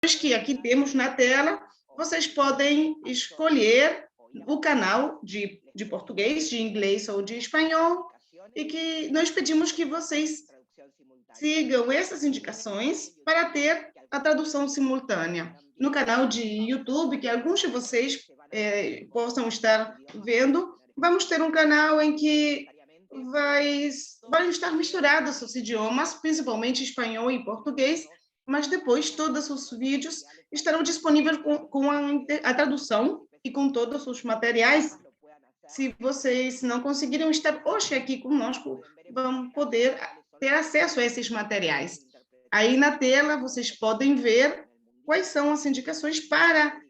que aqui temos na tela, vocês podem escolher o canal de português, de inglês ou de espanhol, e que nós pedimos que vocês sigam essas indicações para ter a tradução simultânea. No canal de YouTube, que alguns de vocês possam estar vendo, vamos ter um canal em que vai estar misturados os idiomas, principalmente espanhol e português, mas depois todos os vídeos estarão disponíveis com a tradução e com todos os materiais. Se vocês não conseguirem estar hoje aqui conosco, vão poder ter acesso a esses materiais. Aí na tela vocês podem ver quais são as indicações para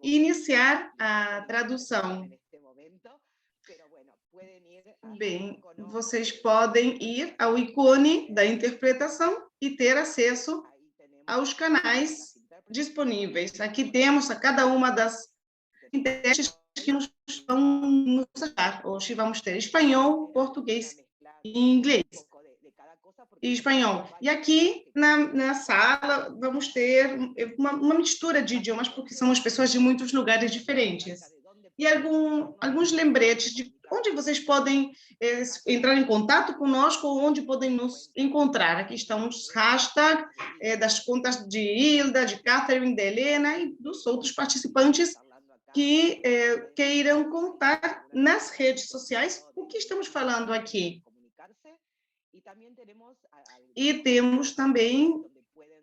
iniciar a tradução. Bem, vocês podem ir ao ícone da interpretação e ter acesso aos canais disponíveis. Aqui temos a cada uma das intérpretes que nos vão nos ajudar. Hoje vamos ter espanhol, português e inglês. E espanhol. E aqui na sala vamos ter uma mistura de idiomas, porque somos pessoas de muitos lugares diferentes. E alguns lembretes de onde vocês podem entrar em contato conosco ou onde podem nos encontrar. Aqui estão os hashtags das contas de Hilda, de Catherine, de Helena e dos outros participantes que irão contar nas redes sociais o que estamos falando aqui. E temos também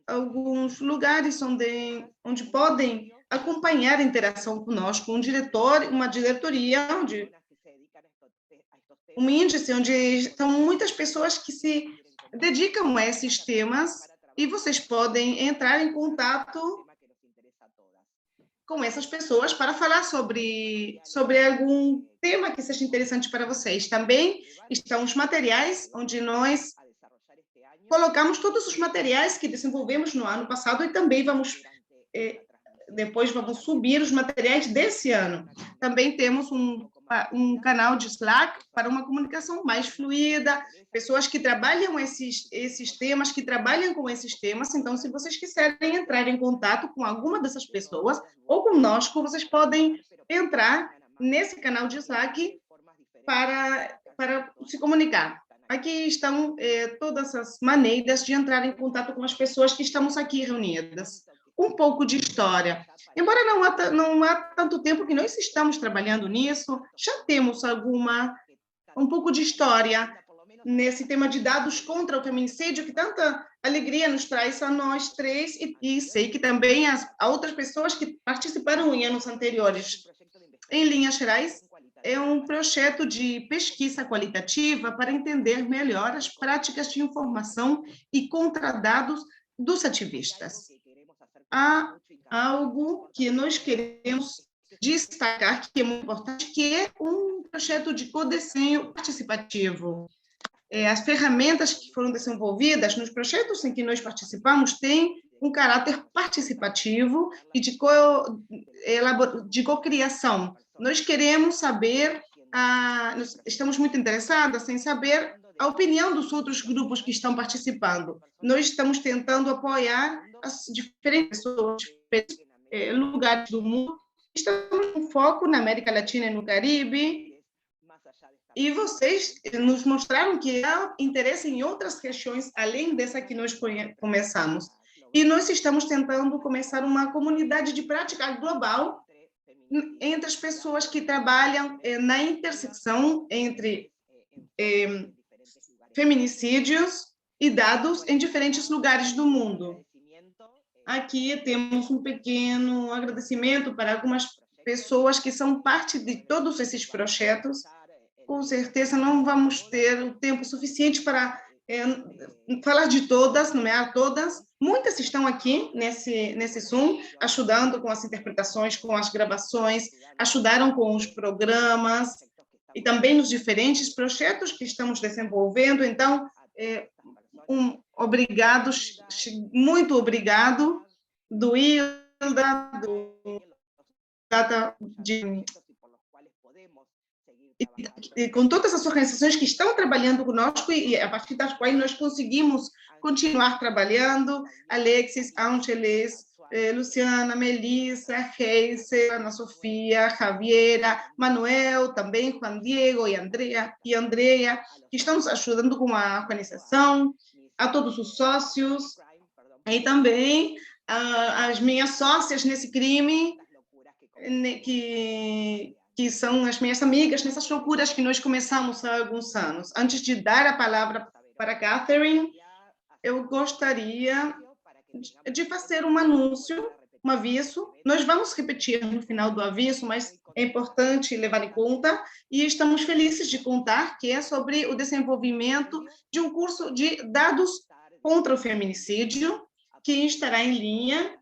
alguns lugares onde podem acompanhar a interação conosco, um diretor, uma diretoria, um índice onde estão muitas pessoas que se dedicam a esses temas e vocês podem entrar em contato com essas pessoas para falar sobre algum tema que seja interessante para vocês. Também estão os materiais, onde nós colocamos todos os materiais que desenvolvemos no ano passado e também depois vamos subir os materiais desse ano. Também temos um canal de Slack para uma comunicação mais fluida, pessoas que trabalham esses temas, que trabalham com esses temas. Então, se vocês quiserem entrar em contato com alguma dessas pessoas ou conosco, vocês podem entrar nesse canal de Slack para se comunicar. Aqui estão todas as maneiras de entrar em contato com as pessoas que estamos aqui reunidas. Um pouco de história. Embora não há tanto tempo que nós estamos trabalhando nisso, já temos um pouco de história nesse tema de dados contra o feminicídio, que tanta alegria nos traz a nós três, e sei que também a outras pessoas que participaram em anos anteriores. Em linhas gerais, é um projeto de pesquisa qualitativa para entender melhor as práticas de informação e contradados dos ativistas. Há algo que nós queremos destacar, que é muito importante, que é um projeto de codesenho participativo. As ferramentas que foram desenvolvidas nos projetos em que nós participamos têm um caráter participativo e de cocriação. Nós queremos saber, nós estamos muito interessadas em saber a opinião dos outros grupos que estão participando. Nós estamos tentando apoiar as diferentes pessoas, diferentes lugares do mundo. Estamos com foco na América Latina e no Caribe. E vocês nos mostraram que há interesse em outras regiões, além dessa que nós começamos. E nós estamos tentando começar uma comunidade de prática global entre as pessoas que trabalham na intersecção entre feminicídios e dados em diferentes lugares do mundo. Aqui temos um pequeno agradecimento para algumas pessoas que são parte de todos esses projetos. Com certeza não vamos ter o tempo suficiente para falar de todas, nomear todas. Muitas estão aqui nesse Zoom, ajudando com as interpretações, com as gravações, ajudaram com os programas e também nos diferentes projetos que estamos desenvolvendo. Então, muito obrigado do Hilda, do Data e com todas as organizações que estão trabalhando conosco e a partir das quais nós conseguimos continuar trabalhando, Alexis, Ángeles, Luciana, Melissa, Geise, Ana Sofia, Javiera, Manuel, também Juan Diego e Andrea, que estão nos ajudando com a organização, a todos os sócios, e também as minhas sócias nesse crime, que são as minhas amigas nessas loucuras que nós começamos há alguns anos. Antes de dar a palavra para Catherine, eu gostaria de fazer um anúncio, um aviso. Nós vamos repetir no final do aviso, mas é importante levar em conta, e estamos felizes de contar que é sobre o desenvolvimento de um curso de dados contra o feminicídio, que estará em linha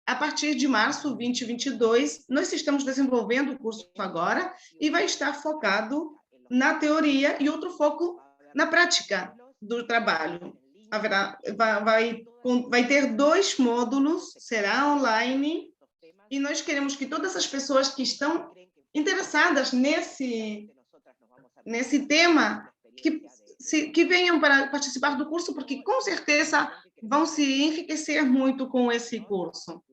a partir de março de 2022. Nós estamos desenvolvendo o curso agora e vai estar focado na teoria e outro foco na prática do trabalho. Vai ter 2 módulos, será online, e nós queremos que todas as pessoas que estão interessadas nesse tema, que venham para participar do curso, porque com certeza vão se enriquecer muito com esse curso.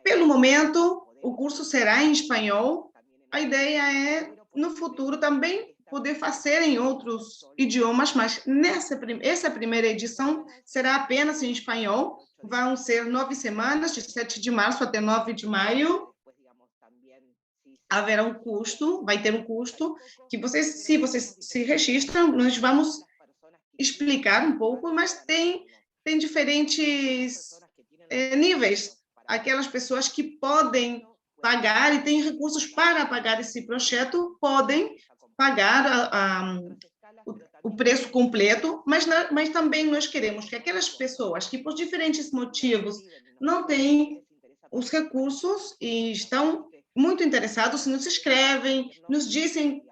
Pelo momento, o curso será em espanhol. A ideia é, no futuro, também poder fazer em outros idiomas, mas essa primeira edição será apenas em espanhol. Vão ser 9 semanas, de 7 de março até 9 de maio. Haverá um custo, vai ter um custo, que se vocês se registram, nós vamos explicar um pouco, mas tem diferentes níveis. Aquelas pessoas que podem pagar e têm recursos para pagar esse projeto, podem pagar o preço completo, mas também nós queremos que aquelas pessoas que, por diferentes motivos, não têm os recursos e estão muito interessados, nos escrevem, nos dizem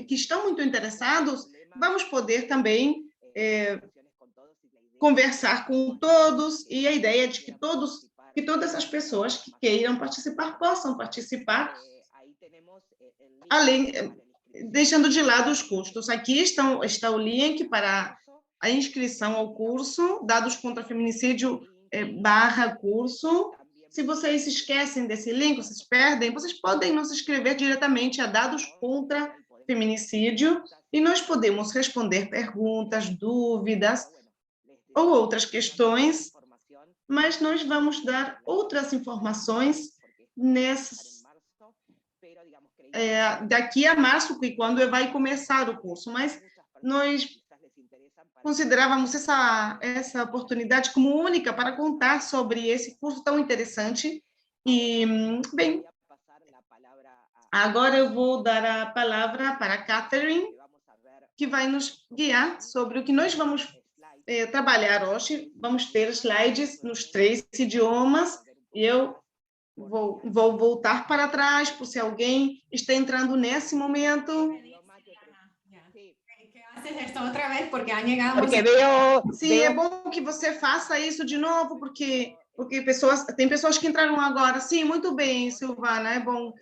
que estão muito interessados, vamos poder também conversar com todos, e a ideia é de que todas as pessoas que queiram participar possam participar, além, deixando de lado os custos. Aqui está o link para a inscrição ao curso, Dados contra Feminicídio /curso. Se vocês esquecem desse link, vocês perdem, vocês podem nos escrever diretamente a Dados contra Feminicídio, e nós podemos responder perguntas, dúvidas ou outras questões, mas nós vamos dar outras informações daqui a março, que quando vai começar o curso, mas nós considerávamos essa oportunidade como única para contar sobre esse curso tão interessante. E, bem, agora eu vou dar a palavra para a Catherine, que vai nos guiar sobre o que nós vamos trabalhar hoje. Vamos ter slides nos 3 idiomas, e eu vou voltar para trás, por se alguém está entrando nesse momento. Sim, é bom que você faça isso de novo, porque tem pessoas que entraram agora. Sim, muito bem, Silvana, é bom.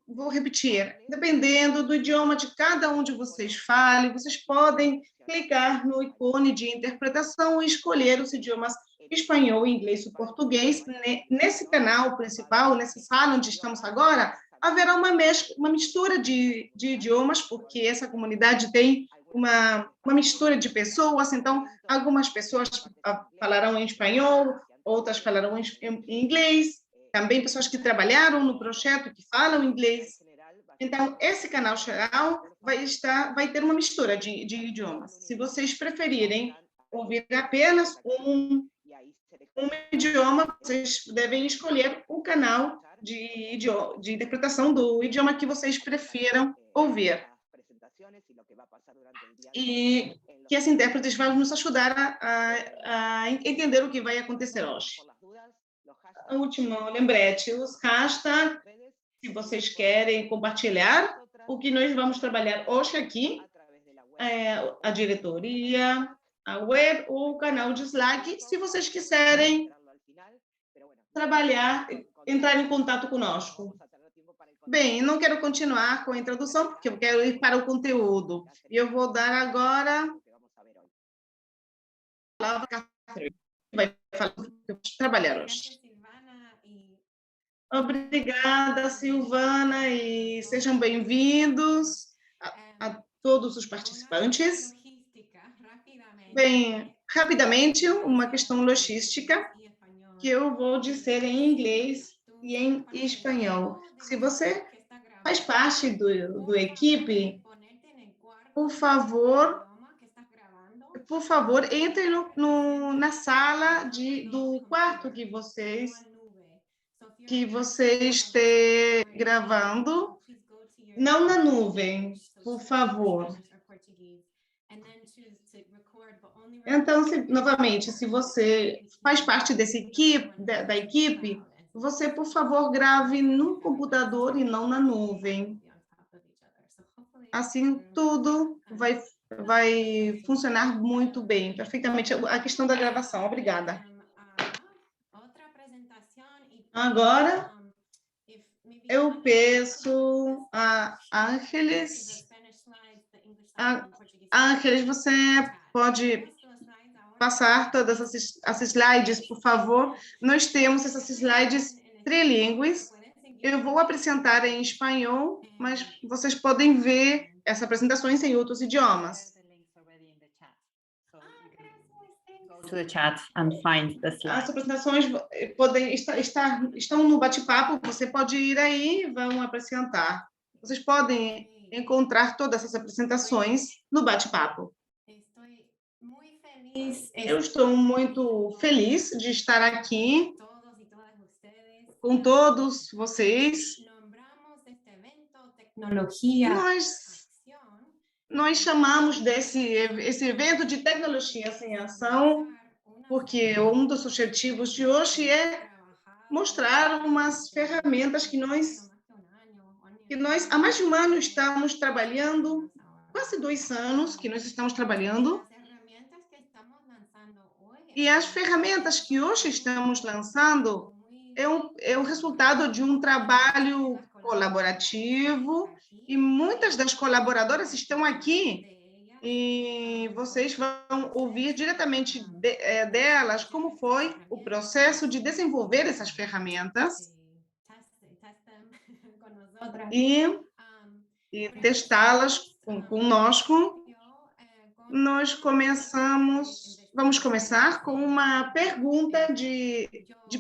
Vou repetir. Dependendo do idioma de cada um de vocês fale, vocês podem clicar no ícone de interpretação e escolher os idiomas espanhol, inglês e português. Nesse canal principal, nessa sala onde estamos agora, haverá uma mistura de idiomas, porque essa comunidade tem uma mistura de pessoas. Então, algumas pessoas falarão em espanhol, outras falarão em inglês, também pessoas que trabalharam no projeto, que falam inglês. Então, esse canal geral vai ter uma mistura de idiomas. Se vocês preferirem ouvir apenas um idioma, vocês devem escolher o canal de interpretação do idioma que vocês prefiram ouvir. E que as intérpretes vão nos ajudar a entender o que vai acontecer hoje. A última lembrete, os hashtags, se vocês querem compartilhar o que nós vamos trabalhar hoje aqui, a diretoria, a web ou o canal de Slack, se vocês quiserem trabalhar, entrar em contato conosco. Bem, não quero continuar com a introdução, porque eu quero ir para o conteúdo. E eu vou dar agora palavra a Catherine, que vai falar do que vamos trabalhar hoje. Obrigada, Silvana, e sejam bem-vindos a todos os participantes. Bem, rapidamente, uma questão logística, que eu vou dizer em inglês e em espanhol. Se você faz parte do equipe, por favor, entre na sala do quarto que você esteja gravando, não na nuvem, por favor. Então, novamente, se você faz parte da equipe, você, por favor, grave no computador e não na nuvem. Assim, tudo vai funcionar muito bem, perfeitamente. A questão da gravação, obrigada. Agora, eu peço a Ángeles. Ángeles, você pode passar todas as slides, por favor. Nós temos essas slides trilingües. Eu vou apresentar em espanhol, mas vocês podem ver essas apresentações em outros idiomas. To the chat and find the slide. As apresentações estão no bate-papo, você pode ir aí e vão apresentar. Vocês podem encontrar todas essas apresentações no bate-papo. Eu estou muito feliz de estar aqui com todos vocês. Nós chamamos esse evento de Tecnologia em Ação, porque um dos objetivos de hoje é mostrar umas ferramentas que nós há mais de um ano estamos trabalhando, quase 2 anos que nós estamos trabalhando, e as ferramentas que hoje estamos lançando é o resultado de um trabalho colaborativo, e muitas das colaboradoras estão aqui, e vocês vão ouvir diretamente delas como foi o processo de desenvolver essas ferramentas e testá-las conosco. Vamos começar com uma pergunta de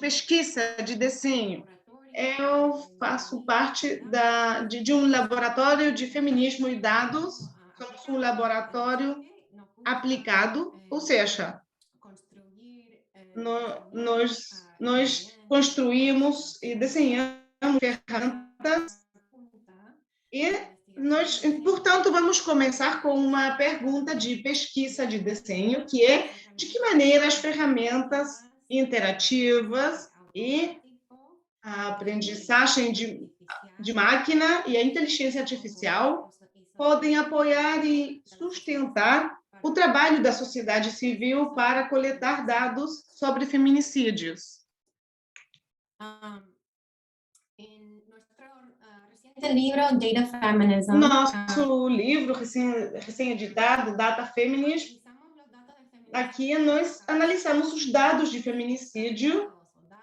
pesquisa, de desenho. Eu faço parte de um laboratório de feminismo e dados, somos um laboratório aplicado, ou seja, nós construímos e desenhamos ferramentas e portanto, vamos começar com uma pergunta de pesquisa de desenho, que é de que maneira as ferramentas interativas e a aprendizagem de máquina e a inteligência artificial podem apoiar e sustentar o trabalho da sociedade civil para coletar dados sobre feminicídios. Nosso livro recém-editado, Data Feminism, aqui nós analisamos os dados de feminicídio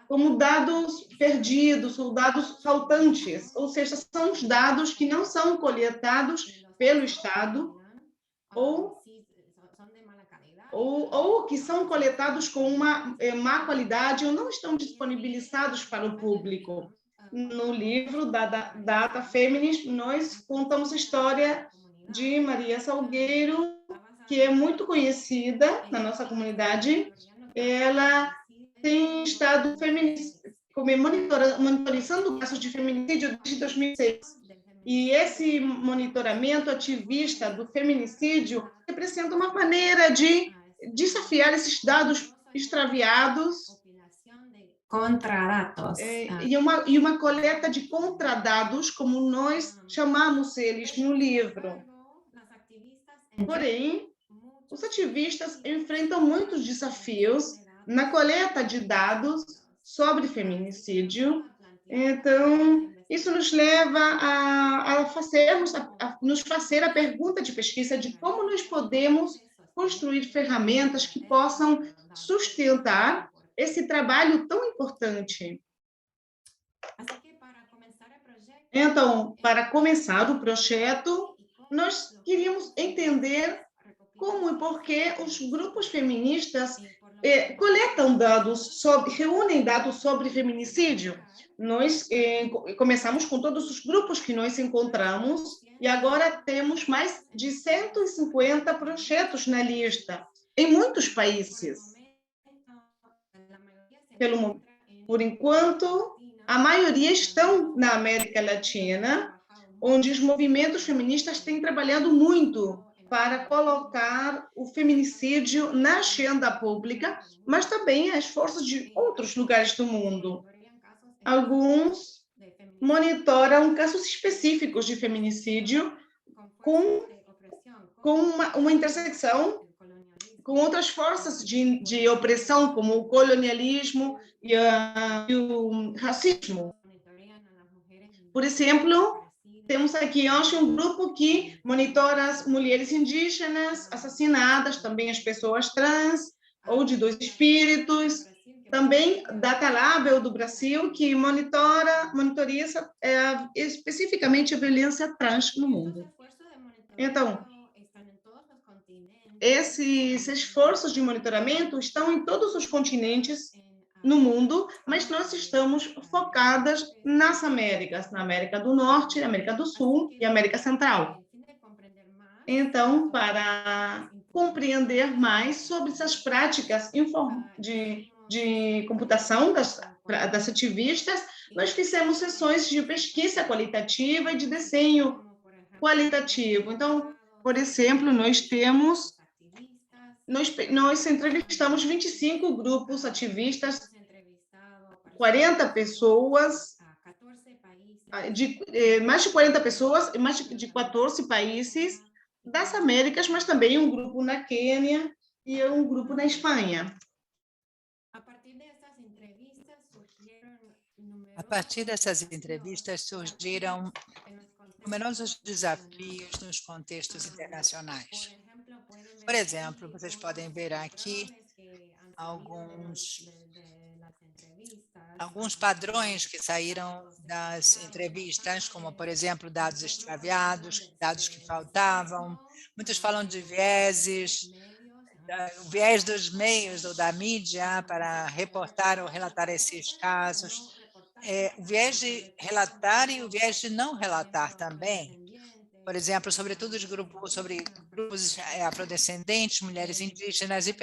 como dados perdidos ou dados faltantes, ou seja, são os dados que não são coletados pelo Estado ou que são coletados com uma má qualidade ou não estão disponibilizados para o público. No livro da Data Feminist, nós contamos a história de Maria Salgueiro, que é muito conhecida na nossa comunidade. Ela tem estado monitorizando casos de feminicídio desde 2006. E esse monitoramento ativista do feminicídio representa uma maneira de desafiar esses dados extraviados contradados. E uma coleta de contradados, como nós chamamos eles no livro. Porém, os ativistas enfrentam muitos desafios na coleta de dados sobre feminicídio. Então, isso nos leva a nos fazer a pergunta de pesquisa de como nós podemos construir ferramentas que possam sustentar esse trabalho tão importante. Então, para começar o projeto, nós queríamos entender como e por que os grupos feministas coletam dados, reúnem dados sobre feminicídio. Nós começamos com todos os grupos que nós encontramos e agora temos mais de 150 projetos na lista, em muitos países. Por enquanto, a maioria estão na América Latina, onde os movimentos feministas têm trabalhado muito para colocar o feminicídio na agenda pública, mas também as forças de outros lugares do mundo. Alguns monitoram casos específicos de feminicídio com uma intersecção com outras forças de opressão, como o colonialismo e o racismo. Por exemplo, temos aqui hoje um grupo que monitora as mulheres indígenas assassinadas, também as pessoas trans ou de dois espíritos, também Data Label do Brasil, que monitoriza especificamente a violência trans no mundo. Então, esses esforços de monitoramento estão em todos os continentes no mundo, mas nós estamos focadas nas Américas, na América do Norte, América do Sul e América Central. Então, para compreender mais sobre essas práticas de computação das ativistas, nós fizemos sessões de pesquisa qualitativa e de desenho qualitativo. Então, por exemplo, nós entrevistamos 25 grupos ativistas, 40 pessoas, mais de 40 pessoas, mais de 14 países das Américas, mas também um grupo na Quênia e um grupo na Espanha. A partir dessas entrevistas surgiram numerosos desafios nos contextos internacionais. Por exemplo, vocês podem ver aqui alguns padrões que saíram das entrevistas, como, por exemplo, dados extraviados, dados que faltavam. Muitos falam de vieses, o viés dos meios ou da mídia para reportar ou relatar esses casos, o viés de relatar e o viés de não relatar também. Por exemplo, sobretudo sobre grupos afrodescendentes, mulheres indígenas e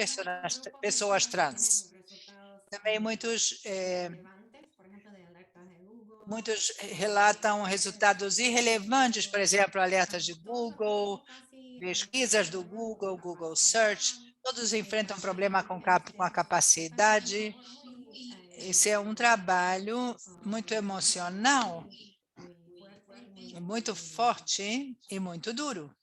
pessoas trans. Também muitos relatam resultados irrelevantes, por exemplo, alertas de Google, pesquisas do Google, Google Search, todos enfrentam problema com a capacidade. Esse é um trabalho muito emocional, muito forte e muito duro.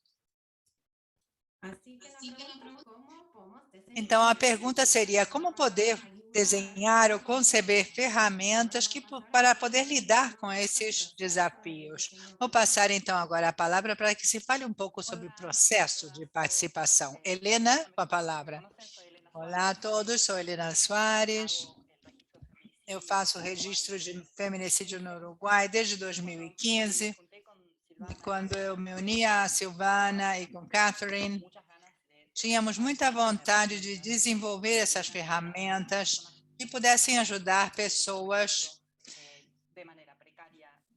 Então, a pergunta seria, como poder desenhar ou conceber ferramentas para poder lidar com esses desafios? Vou passar, então, agora a palavra para que se fale um pouco sobre o processo de participação. Helena, com a palavra. Olá a todos, sou Helena Soares. Eu faço registro de feminicídio no Uruguai desde 2015, quando eu me uni a Silvana e com Catherine. Tínhamos muita vontade de desenvolver essas ferramentas que pudessem ajudar pessoas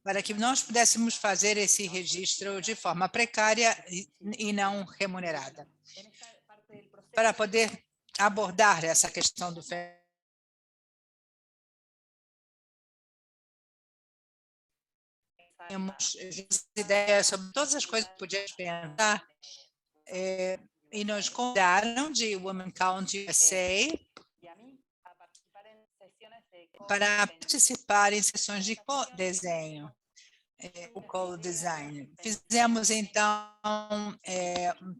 para que nós pudéssemos fazer esse registro de forma precária e não remunerada. Para poder abordar essa questão do temos ideias sobre todas as coisas que podíamos pensar, e nos convidaram de Women Count USA para participar em sessões de co-desenho, o co-design. Fizemos, então,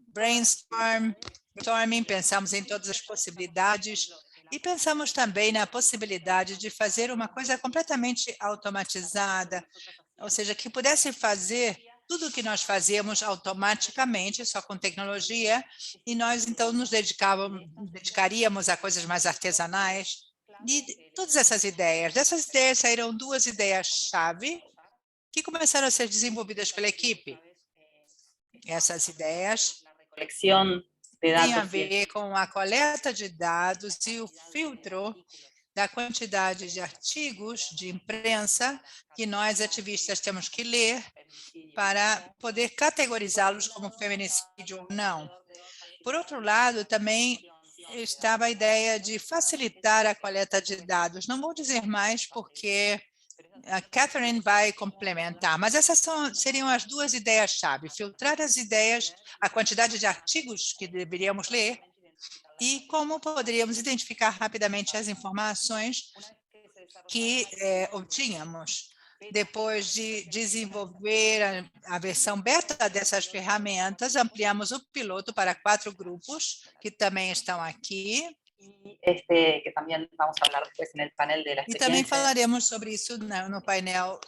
brainstorming, pensamos em todas as possibilidades e pensamos também na possibilidade de fazer uma coisa completamente automatizada, ou seja, que pudesse fazer tudo que nós fazíamos automaticamente, só com tecnologia, e nós então nos dedicaríamos a coisas mais artesanais. E todas essas ideias, dessas ideias saíram 2 ideias-chave que começaram a ser desenvolvidas pela equipe. Essas ideias Colección de têm a datos. ver com a coleta de dados e o filtro da quantidade de artigos de imprensa que nós, ativistas, temos que ler para poder categorizá-los como feminicídio ou não. Por outro lado, também estava a ideia de facilitar a coleta de dados. Não vou dizer mais porque a Catherine vai complementar, mas essas seriam as 2 ideias-chave: filtrar as ideias, a quantidade de artigos que deveríamos ler e como poderíamos identificar rapidamente as informações que obtínhamos. Depois de desenvolver a versão beta dessas ferramentas, ampliamos o piloto para 4 grupos, que também estão aqui. Que también vamos a hablar después en el panel de la E também experiencia. falaremos sobre isso no painel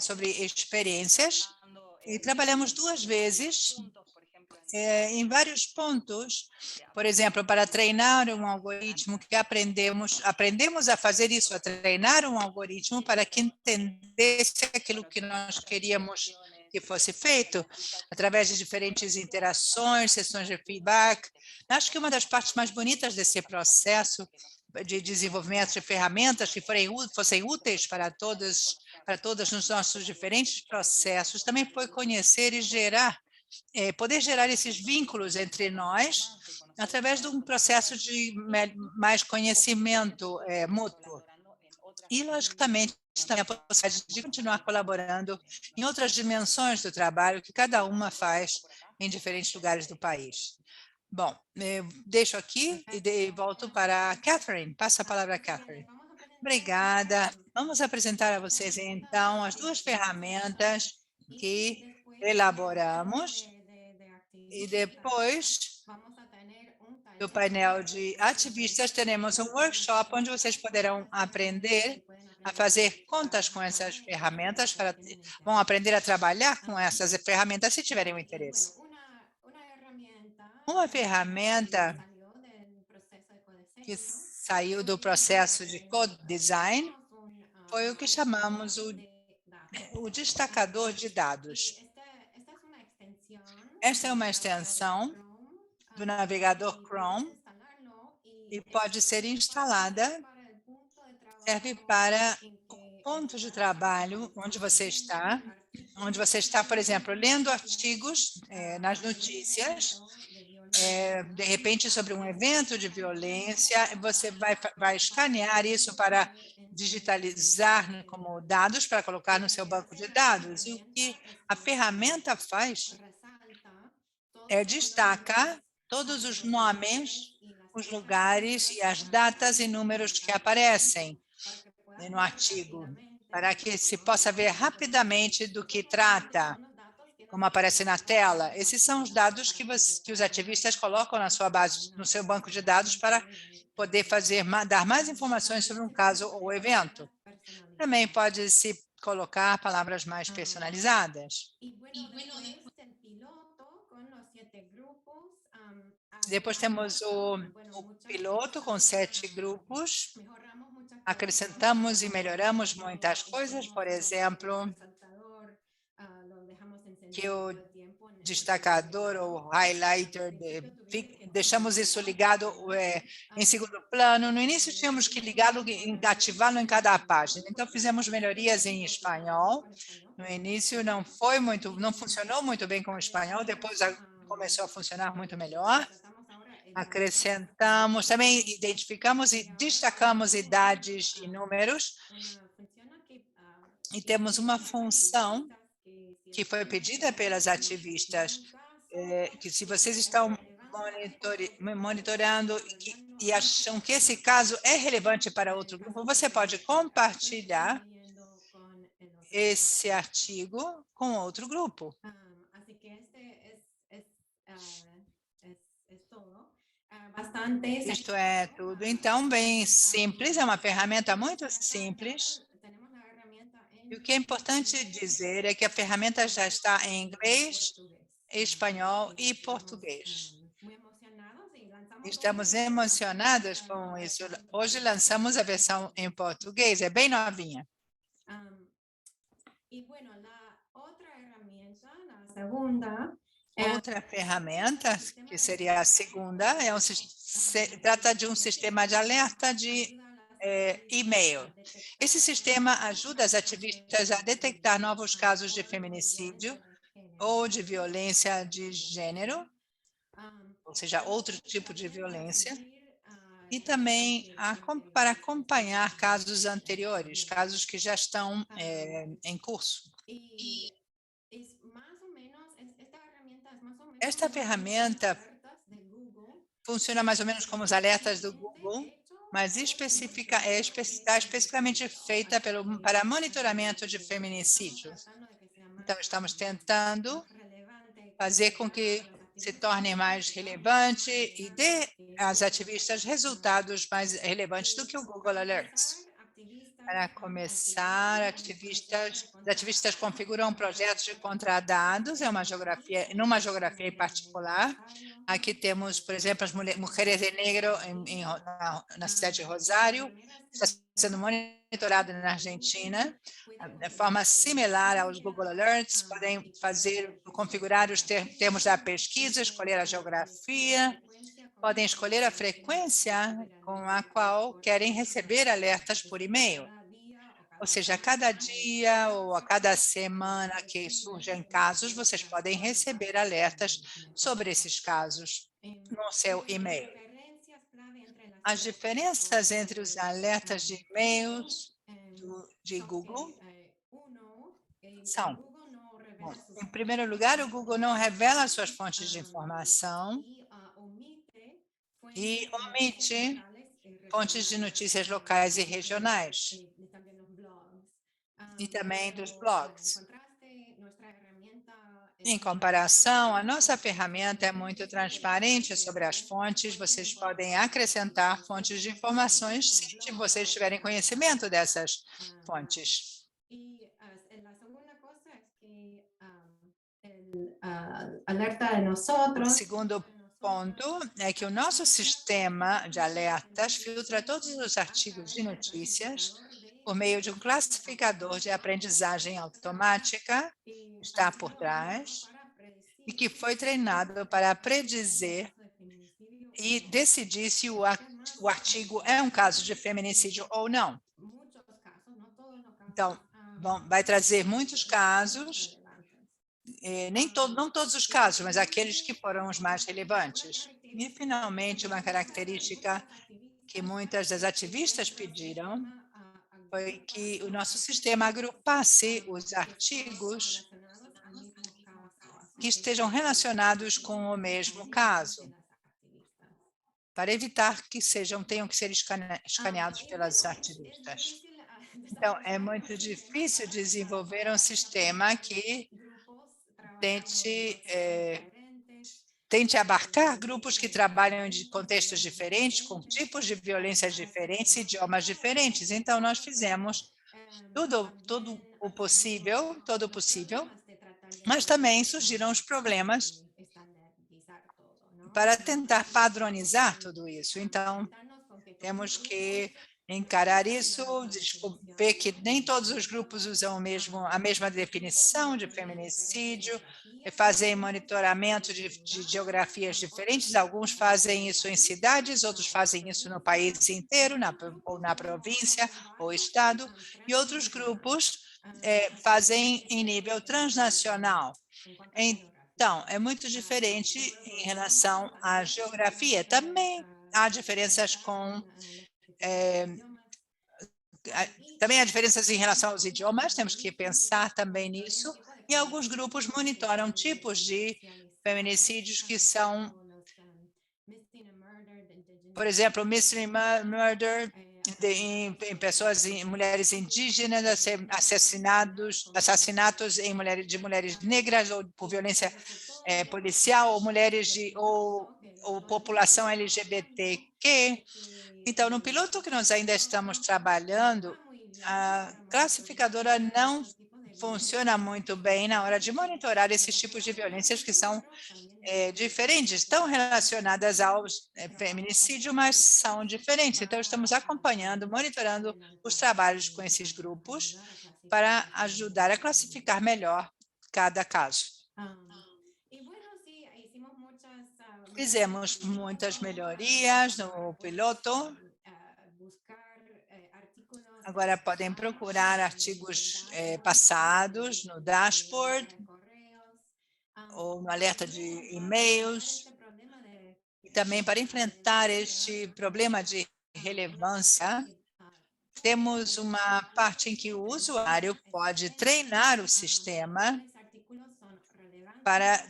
sobre experiências. E trabalhamos 2 vezes em vários pontos. Por exemplo, para treinar um algoritmo, que aprendemos a fazer isso, a treinar um algoritmo para que entendesse aquilo que nós queríamos que fosse feito, através de diferentes interações, sessões de feedback. Acho que uma das partes mais bonitas desse processo de desenvolvimento de ferramentas que fossem úteis para todos nos nossos diferentes processos, também foi conhecer e poder gerar esses vínculos entre nós através de um processo de mais conhecimento mútuo. E, logicamente, também a possibilidade de continuar colaborando em outras dimensões do trabalho que cada uma faz em diferentes lugares do país. Bom, deixo aqui e volto para a Catherine. Passa a palavra a Catherine. Obrigada. Vamos apresentar a vocês, então, as 2 ferramentas que elaboramos e depois do painel de ativistas teremos um workshop onde vocês poderão aprender a fazer contas com essas ferramentas, vão aprender a trabalhar com essas ferramentas se tiverem o interesse. Uma ferramenta que saiu do processo de code design foi o que chamamos o destacador de dados. Esta é uma extensão do navegador Chrome e pode ser instalada, serve para o ponto de trabalho onde você está, por exemplo, lendo artigos nas notícias, de repente sobre um evento de violência, você vai escanear isso para digitalizar como dados para colocar no seu banco de dados. E o que a ferramenta faz é destacar todos os nomes, os lugares e as datas e números que aparecem no artigo, para que se possa ver rapidamente do que trata, como aparece na tela. Esses são os dados que os ativistas colocam na sua base, no seu banco de dados, para poder dar mais informações sobre um caso ou evento. Também pode-se colocar palavras mais personalizadas. Depois temos o piloto com 7 grupos. Acrescentamos e melhoramos muitas coisas, por exemplo, que o destacador ou highlighter, deixamos isso ligado em segundo plano. No início tínhamos que ativá-lo em cada página, então fizemos melhorias em espanhol. No início não funcionou muito bem com o espanhol, depois começou a funcionar muito melhor. Acrescentamos, também identificamos e destacamos idades e números, e temos uma função que foi pedida pelas ativistas, que se vocês estão monitorando e acham que esse caso é relevante para outro grupo, você pode compartilhar esse artigo com outro grupo. Isto é tudo, então, bem simples, é uma ferramenta muito simples. E o que é importante dizer é que a ferramenta já está em inglês, espanhol e português. Estamos emocionadas com isso. Hoje lançamos a versão em português, é bem novinha. Outra ferramenta, que seria a segunda, trata de um sistema de alerta de e-mail. Esse sistema ajuda as ativistas a detectar novos casos de feminicídio ou de violência de gênero, ou seja, outro tipo de violência, e também para acompanhar casos anteriores, casos que já estão em curso. Esta ferramenta funciona mais ou menos como os alertas do Google, mas está especificamente feita para monitoramento de feminicídio. Então, estamos tentando fazer com que se torne mais relevante e dê às ativistas resultados mais relevantes do que o Google Alerts. Para começar, os ativistas configuram projetos de contra dados numa geografia em particular. Aqui temos, por exemplo, as mulheres de negro na cidade de Rosário, está sendo monitorado na Argentina. De forma similar aos Google Alerts, podem configurar os termos da pesquisa, escolher a geografia, podem escolher a frequência com a qual querem receber alertas por e-mail. Ou seja, a cada dia ou a cada semana que surgem casos, vocês podem receber alertas sobre esses casos no seu e-mail. As diferenças entre os alertas de e-mails de Google são, bom, em primeiro lugar, o Google não revela suas fontes de informação e omite fontes de notícias locais e regionais, e também dos blogs. Em comparação, a nossa ferramenta é muito transparente sobre as fontes. Vocês podem acrescentar fontes de informações se vocês tiverem conhecimento dessas fontes. O segundo ponto é que o nosso sistema de alertas filtra todos os artigos de notícias por meio de um classificador de aprendizagem automática, está por trás, e que foi treinado para predizer e decidir se o artigo é um caso de feminicídio ou não. Então, vai trazer muitos casos, não todos os casos, mas aqueles que foram os mais relevantes. E, finalmente, uma característica que muitas das ativistas pediram foi que o nosso sistema agrupasse os artigos que estejam relacionados com o mesmo caso, para evitar que tenham que ser escaneados pelas ativistas. Então, é muito difícil desenvolver um sistema que tente abarcar grupos que trabalham de contextos diferentes, com tipos de violências diferentes, idiomas diferentes. Então, nós fizemos todo o possível, mas também surgiram os problemas para tentar padronizar tudo isso. Então, temos que encarar isso, ver que nem todos os grupos usam a mesma definição de feminicídio, fazem monitoramento de geografias diferentes, alguns fazem isso em cidades, outros fazem isso no país inteiro, ou na província ou estado, e outros grupos fazem em nível transnacional. Então, é muito diferente em relação à geografia. Também há diferenças também há diferenças em relação aos idiomas, temos que pensar também nisso, e alguns grupos monitoram tipos de feminicídios que são, por exemplo, mystery murder em pessoas, em mulheres indígenas, assassinatos de mulheres negras ou por violência policial, ou população LGBTQ. Então, no piloto que nós ainda estamos trabalhando, a classificadora não funciona muito bem na hora de monitorar esses tipos de violências que são diferentes, estão relacionadas ao feminicídio, mas são diferentes. Então, estamos acompanhando, monitorando os trabalhos com esses grupos para ajudar a classificar melhor cada caso. Fizemos muitas melhorias no piloto. Agora podem procurar artigos passados no dashboard ou no alerta de e-mails. E também para enfrentar este problema de relevância, temos uma parte em que o usuário pode treinar o sistema para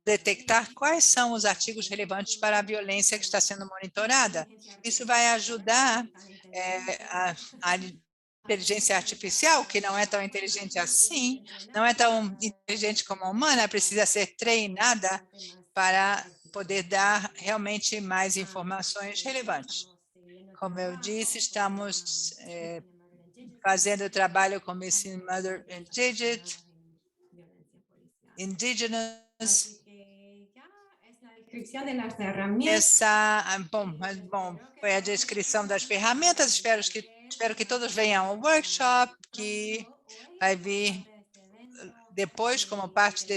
detectar quais são os artigos relevantes para a violência que está sendo monitorada. Isso vai ajudar a inteligência artificial, que não é tão inteligente assim, não é tão inteligente como a humana, precisa ser treinada para poder dar realmente mais informações relevantes. Como eu disse, estamos fazendo trabalho com esse Mother and Digit, Indigenous. Bom, foi a descrição das ferramentas. Espero que todos venham ao workshop, que vai vir depois,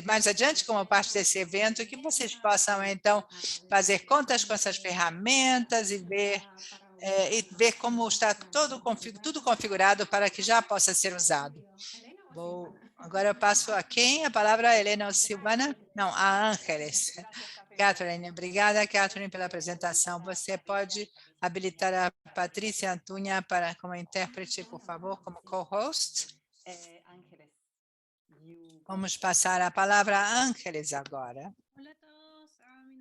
mais adiante, como parte desse evento, que vocês possam, então, fazer contas com essas ferramentas e ver como está tudo configurado para que já possa ser usado. Bom, agora eu passo a quem? A palavra a Helena ou Silvana? Não, a Ángeles. Catherine, obrigada, Catherine, pela apresentação. Você pode habilitar a Patrícia Antuña como intérprete, por favor, como co-host? Vamos passar a palavra a Ángeles agora.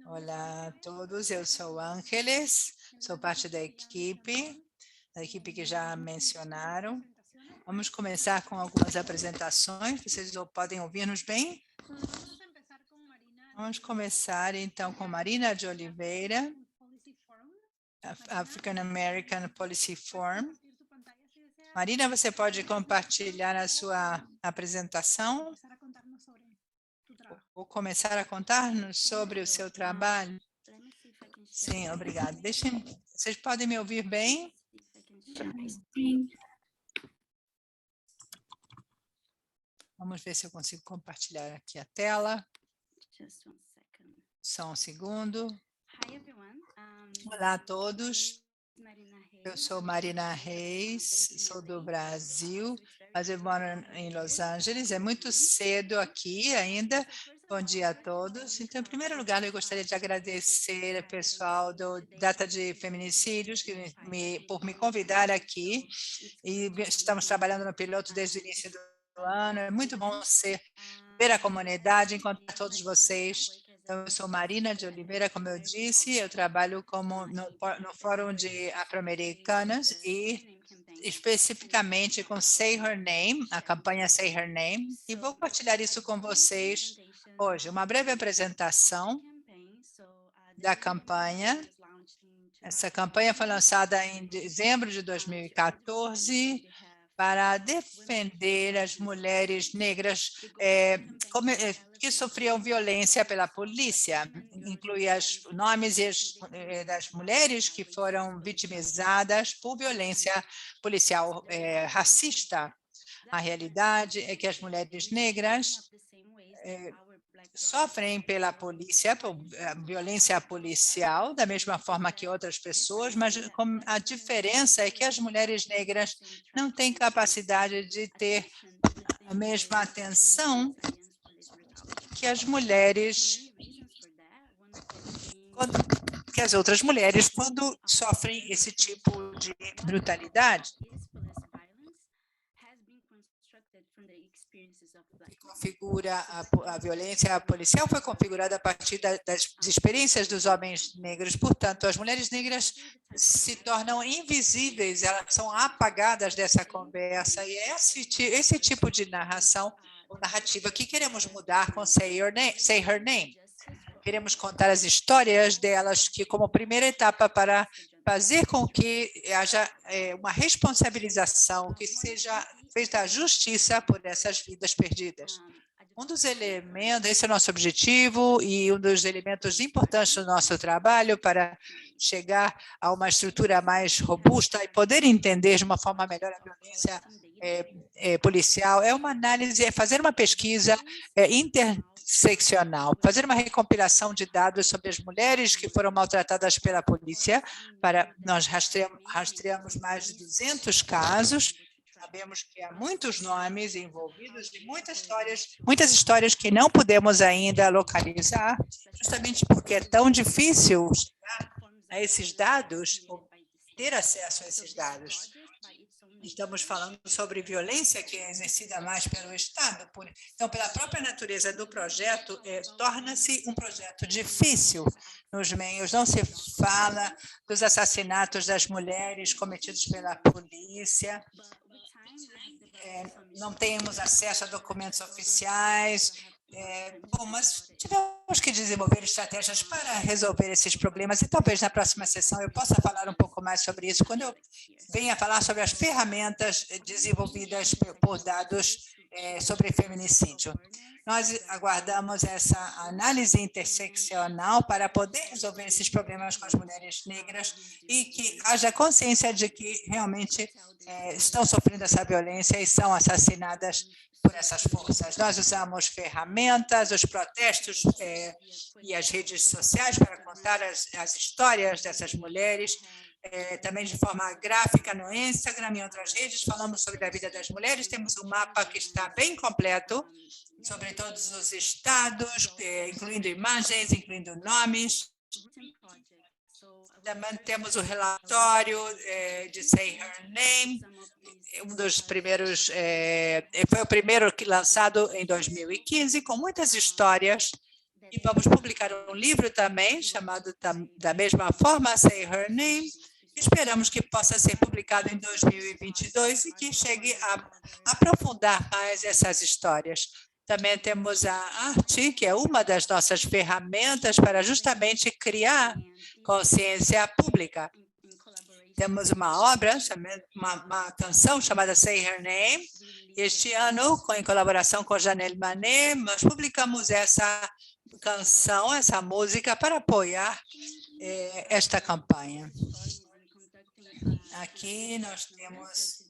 Olá a todos, eu sou Ángeles, sou parte da equipe que já mencionaram. Vamos começar com algumas apresentações. Vocês podem ouvir-nos bem? Vamos começar, então, com Marina de Oliveira, African American Policy Forum. Marina, você pode compartilhar a sua apresentação? Vou começar a contar-nos sobre o seu trabalho. Sim, obrigada. Vocês podem me ouvir bem? Vamos ver se eu consigo compartilhar aqui a tela. Só um segundo. Olá a todos. Eu sou Marina Reis, sou do Brasil, mas eu moro em Los Angeles. É muito cedo aqui ainda. Bom dia a todos. Então, em primeiro lugar, eu gostaria de agradecer ao pessoal do Data de Feminicídios por me convidar aqui. E estamos trabalhando no piloto desde o início do ano. É muito bom ver a comunidade, encontrar todos vocês. Então, eu sou Marina de Oliveira, como eu disse, eu trabalho no Fórum de Afro-Americanas e especificamente com Say Her Name, a campanha Say Her Name, e vou compartilhar isso com vocês hoje. Uma breve apresentação da campanha. Essa campanha foi lançada em dezembro de 2014 para defender as mulheres negras que sofriam violência pela polícia. Inclui os nomes das mulheres que foram vitimizadas por violência policial racista. A realidade é que as mulheres negras sofrem pela polícia, por violência policial, da mesma forma que outras pessoas, mas a diferença é que as mulheres negras não têm capacidade de ter a mesma atenção que as outras mulheres quando sofrem esse tipo de brutalidade. Configura a violência policial foi configurada a partir das experiências dos homens negros. Portanto, as mulheres negras se tornam invisíveis, elas são apagadas dessa conversa. E é esse tipo de narrativa que queremos mudar com Say Her Name. Queremos contar as histórias delas como primeira etapa para fazer com que haja uma responsabilização, que seja feita a justiça por essas vidas perdidas. Um dos elementos, esse é o nosso objetivo e um dos elementos importantes do nosso trabalho para chegar a uma estrutura mais robusta e poder entender de uma forma melhor a violência policial, é uma análise, é fazer uma pesquisa interseccional, fazer uma recompilação de dados sobre as mulheres que foram maltratadas pela polícia. Nós rastreamos mais de 200 casos. Sabemos que há muitos nomes envolvidos e muitas histórias que não podemos ainda localizar, justamente porque é tão difícil chegar a esses dados, ou ter acesso a esses dados. Estamos falando sobre violência que é exercida mais pelo Estado. Então, pela própria natureza do projeto, torna-se um projeto difícil nos meios. Não se fala dos assassinatos das mulheres cometidos pela polícia, não temos acesso a documentos oficiais. Mas tivemos que desenvolver estratégias para resolver esses problemas e talvez na próxima sessão eu possa falar um pouco mais sobre isso, quando eu venha falar sobre as ferramentas desenvolvidas por dados sobre feminicídio. Nós aguardamos essa análise interseccional para poder resolver esses problemas com as mulheres negras e que haja consciência de que realmente estão sofrendo essa violência e são assassinadas por essas forças. Nós usamos ferramentas, os protestos e as redes sociais para contar as histórias dessas mulheres, também de forma gráfica no Instagram e outras redes. Falamos sobre a vida das mulheres, temos um mapa que está bem completo, sobre todos os estados, incluindo imagens, incluindo nomes. Também temos o relatório de Say Her Name, um dos primeiros, foi o primeiro lançado em 2015, com muitas histórias, e vamos publicar um livro também, chamado da mesma forma, Say Her Name. Esperamos que possa ser publicado em 2022 e que chegue a aprofundar mais essas histórias. Também temos a arte, que é uma das nossas ferramentas para justamente criar consciência pública. Temos uma obra, uma canção chamada Say Her Name. Este ano, em colaboração com Janelle Manet, nós publicamos essa canção, essa música, para apoiar esta campanha. Aqui nós temos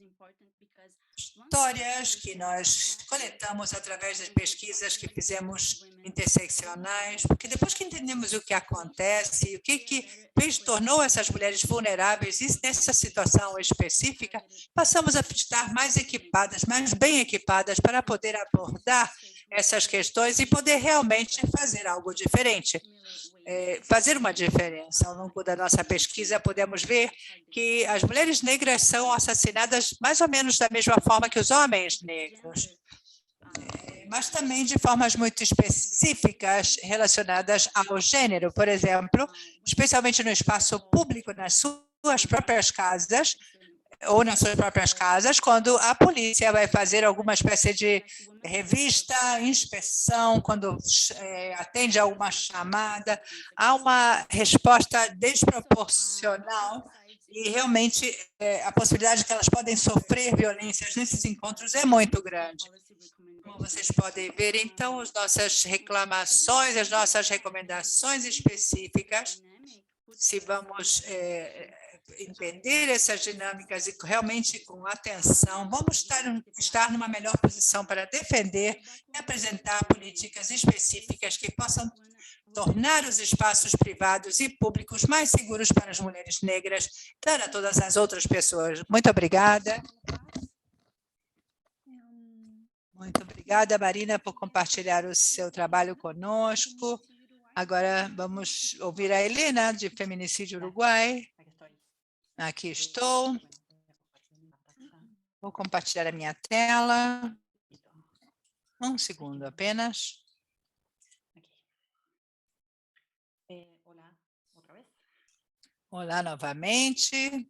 histórias que nós coletamos através das pesquisas que fizemos interseccionais, porque depois que entendemos o que acontece, o que tornou essas mulheres vulneráveis, e nessa situação específica, passamos a estar mais equipadas, mais bem equipadas para poder abordar essas questões e poder realmente fazer algo diferente. Fazer uma diferença. Ao longo da nossa pesquisa, podemos ver que as mulheres negras são assassinadas mais ou menos da mesma forma que os homens negros, mas também de formas muito específicas relacionadas ao gênero. Por exemplo, especialmente no espaço público, nas suas próprias casas, quando a polícia vai fazer alguma espécie de revista, inspeção, quando atende a uma chamada, há uma resposta desproporcional e realmente a possibilidade que elas podem sofrer violências nesses encontros é muito grande. Como vocês podem ver, então, as nossas reclamações, as nossas recomendações específicas, se vamos entender essas dinâmicas e realmente com atenção, vamos estar numa melhor posição para defender e apresentar políticas específicas que possam tornar os espaços privados e públicos mais seguros para as mulheres negras e para todas as outras pessoas. Muito obrigada. Muito obrigada, Marina, por compartilhar o seu trabalho conosco. Agora vamos ouvir a Helena, de Feminicídio Uruguai. Aqui estou. Vou compartilhar a minha tela. Um segundo apenas. Olá novamente.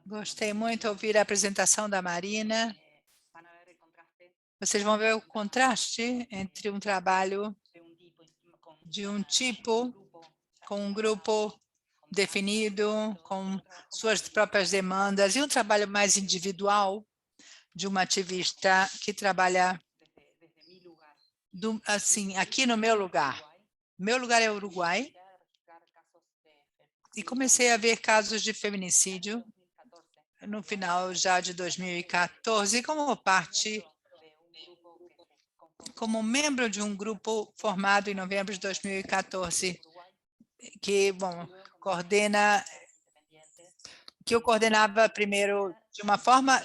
Gostei muito de ouvir a apresentação da Marina. Vocês vão ver o contraste entre um trabalho de um tipo com um grupo definido, com suas próprias demandas, e um trabalho mais individual de uma ativista que trabalha assim, aqui no meu lugar. Meu lugar é o Uruguai, e comecei a ver casos de feminicídio no final já de 2014, como membro de um grupo formado em novembro de 2014, que eu coordenava primeiro de uma forma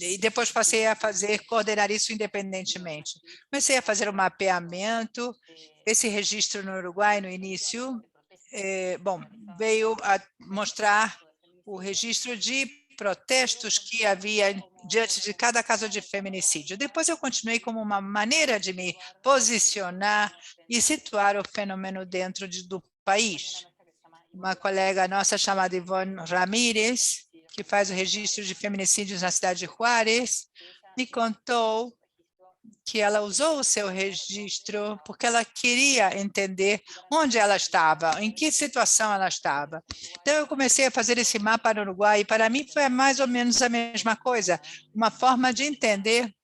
e depois passei a coordenar isso independentemente. Comecei a fazer um mapeamento. Esse registro no Uruguai, no início, veio a mostrar o registro de protestos que havia diante de cada caso de feminicídio. Depois eu continuei como uma maneira de me posicionar e situar o fenômeno dentro do país. Uma colega nossa chamada Ivone Ramírez, que faz o registro de feminicídios na cidade de Juárez, me contou que ela usou o seu registro porque ela queria entender onde ela estava, em que situação ela estava. Então, eu comecei a fazer esse mapa no Uruguai e, para mim, foi mais ou menos a mesma coisa, uma forma de entender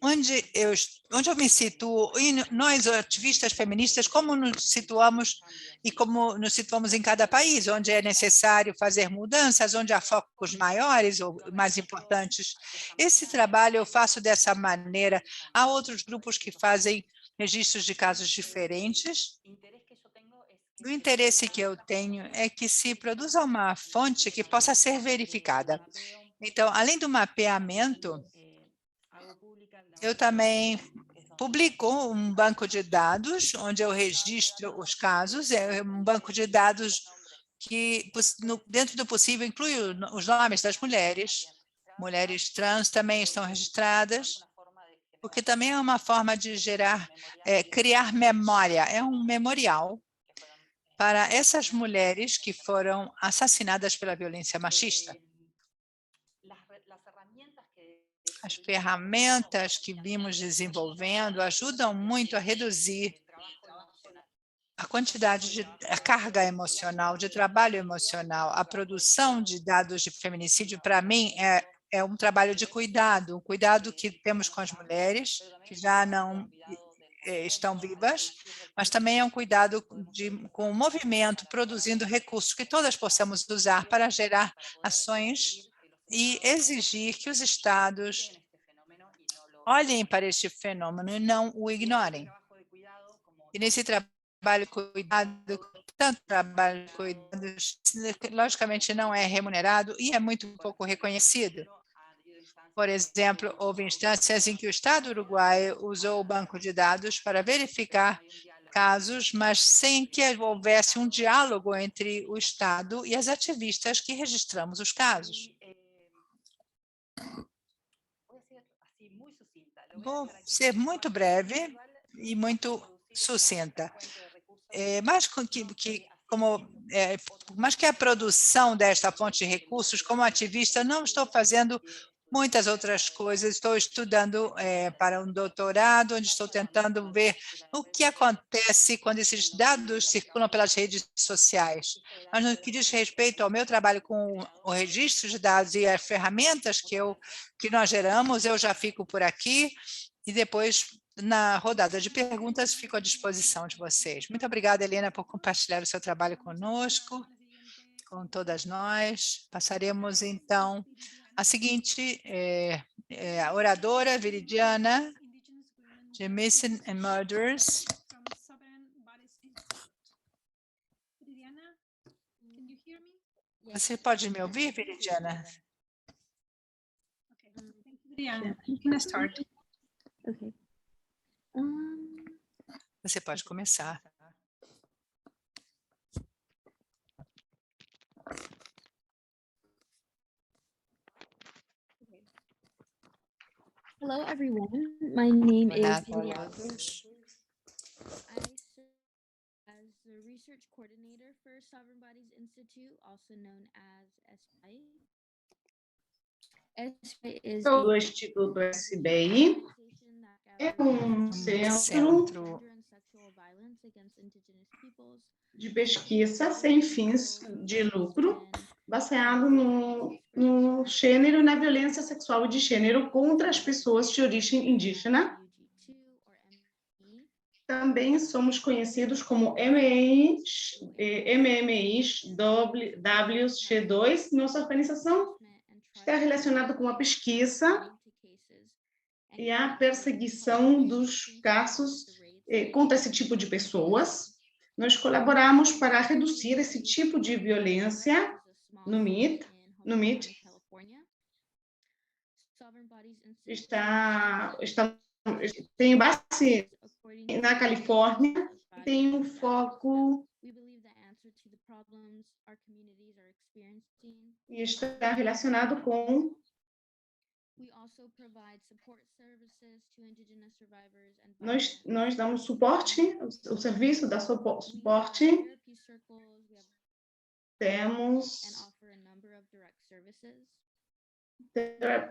onde eu me situo, e nós, ativistas feministas, como nos situamos e como nos situamos em cada país, onde é necessário fazer mudanças, onde há focos maiores ou mais importantes. Esse trabalho eu faço dessa maneira. Há outros grupos que fazem registros de casos diferentes. O interesse que eu tenho é que se produza uma fonte que possa ser verificada. Então, além do mapeamento, eu também publico um banco de dados, onde eu registro os casos, é um banco de dados que, dentro do possível, inclui os nomes das mulheres. Mulheres trans também estão registradas, porque também é uma forma de criar memória, é um memorial para essas mulheres que foram assassinadas pela violência machista. As ferramentas que vimos desenvolvendo ajudam muito a reduzir a carga emocional, de trabalho emocional. A produção de dados de feminicídio, para mim, é um trabalho de cuidado, um cuidado que temos com as mulheres, que já não estão vivas, mas também é um cuidado com o movimento, produzindo recursos que todas possamos usar para gerar ações e exigir que os estados olhem para este fenômeno e não o ignorem. E nesse trabalho cuidado, tanto trabalho de cuidados, logicamente não é remunerado e é muito pouco reconhecido. Por exemplo, houve instâncias em que o Estado uruguaio usou o banco de dados para verificar casos, mas sem que houvesse um diálogo entre o Estado e as ativistas que registramos os casos. Vou ser muito breve e muito sucinta. Mais que a produção desta fonte de recursos, como ativista, não estou fazendo muitas outras coisas. Estou estudando para um doutorado, onde estou tentando ver o que acontece quando esses dados circulam pelas redes sociais. Mas no que diz respeito ao meu trabalho com o registro de dados e as ferramentas que nós geramos, eu já fico por aqui e depois, na rodada de perguntas, fico à disposição de vocês. Muito obrigada, Helena, por compartilhar o seu trabalho conosco, com todas nós. Passaremos, então, a seguinte a oradora, Viridiana, de Missing and Murders. Você pode me ouvir, Viridiana? Viridiana, you can start. Okay. Você pode começar. Hello, everyone. My name is Olá a Viridiana. todos. I serve as the research coordinator for Sovereign Bodies Institute, also known as SBI. SBI is Sou do Instituto SBI. É um centro de pesquisa sem fins de lucro, baseado no gênero e na violência sexual de gênero contra as pessoas de origem indígena. Também somos conhecidos como MMIs WG2. Nossa organização está relacionada com a pesquisa e a perseguição dos casos contra esse tipo de pessoas. Nós colaboramos para reduzir esse tipo de violência no MIT. Tem base na Califórnia, tem um foco e está relacionado com nós damos suporte, o serviço dá suporte, temos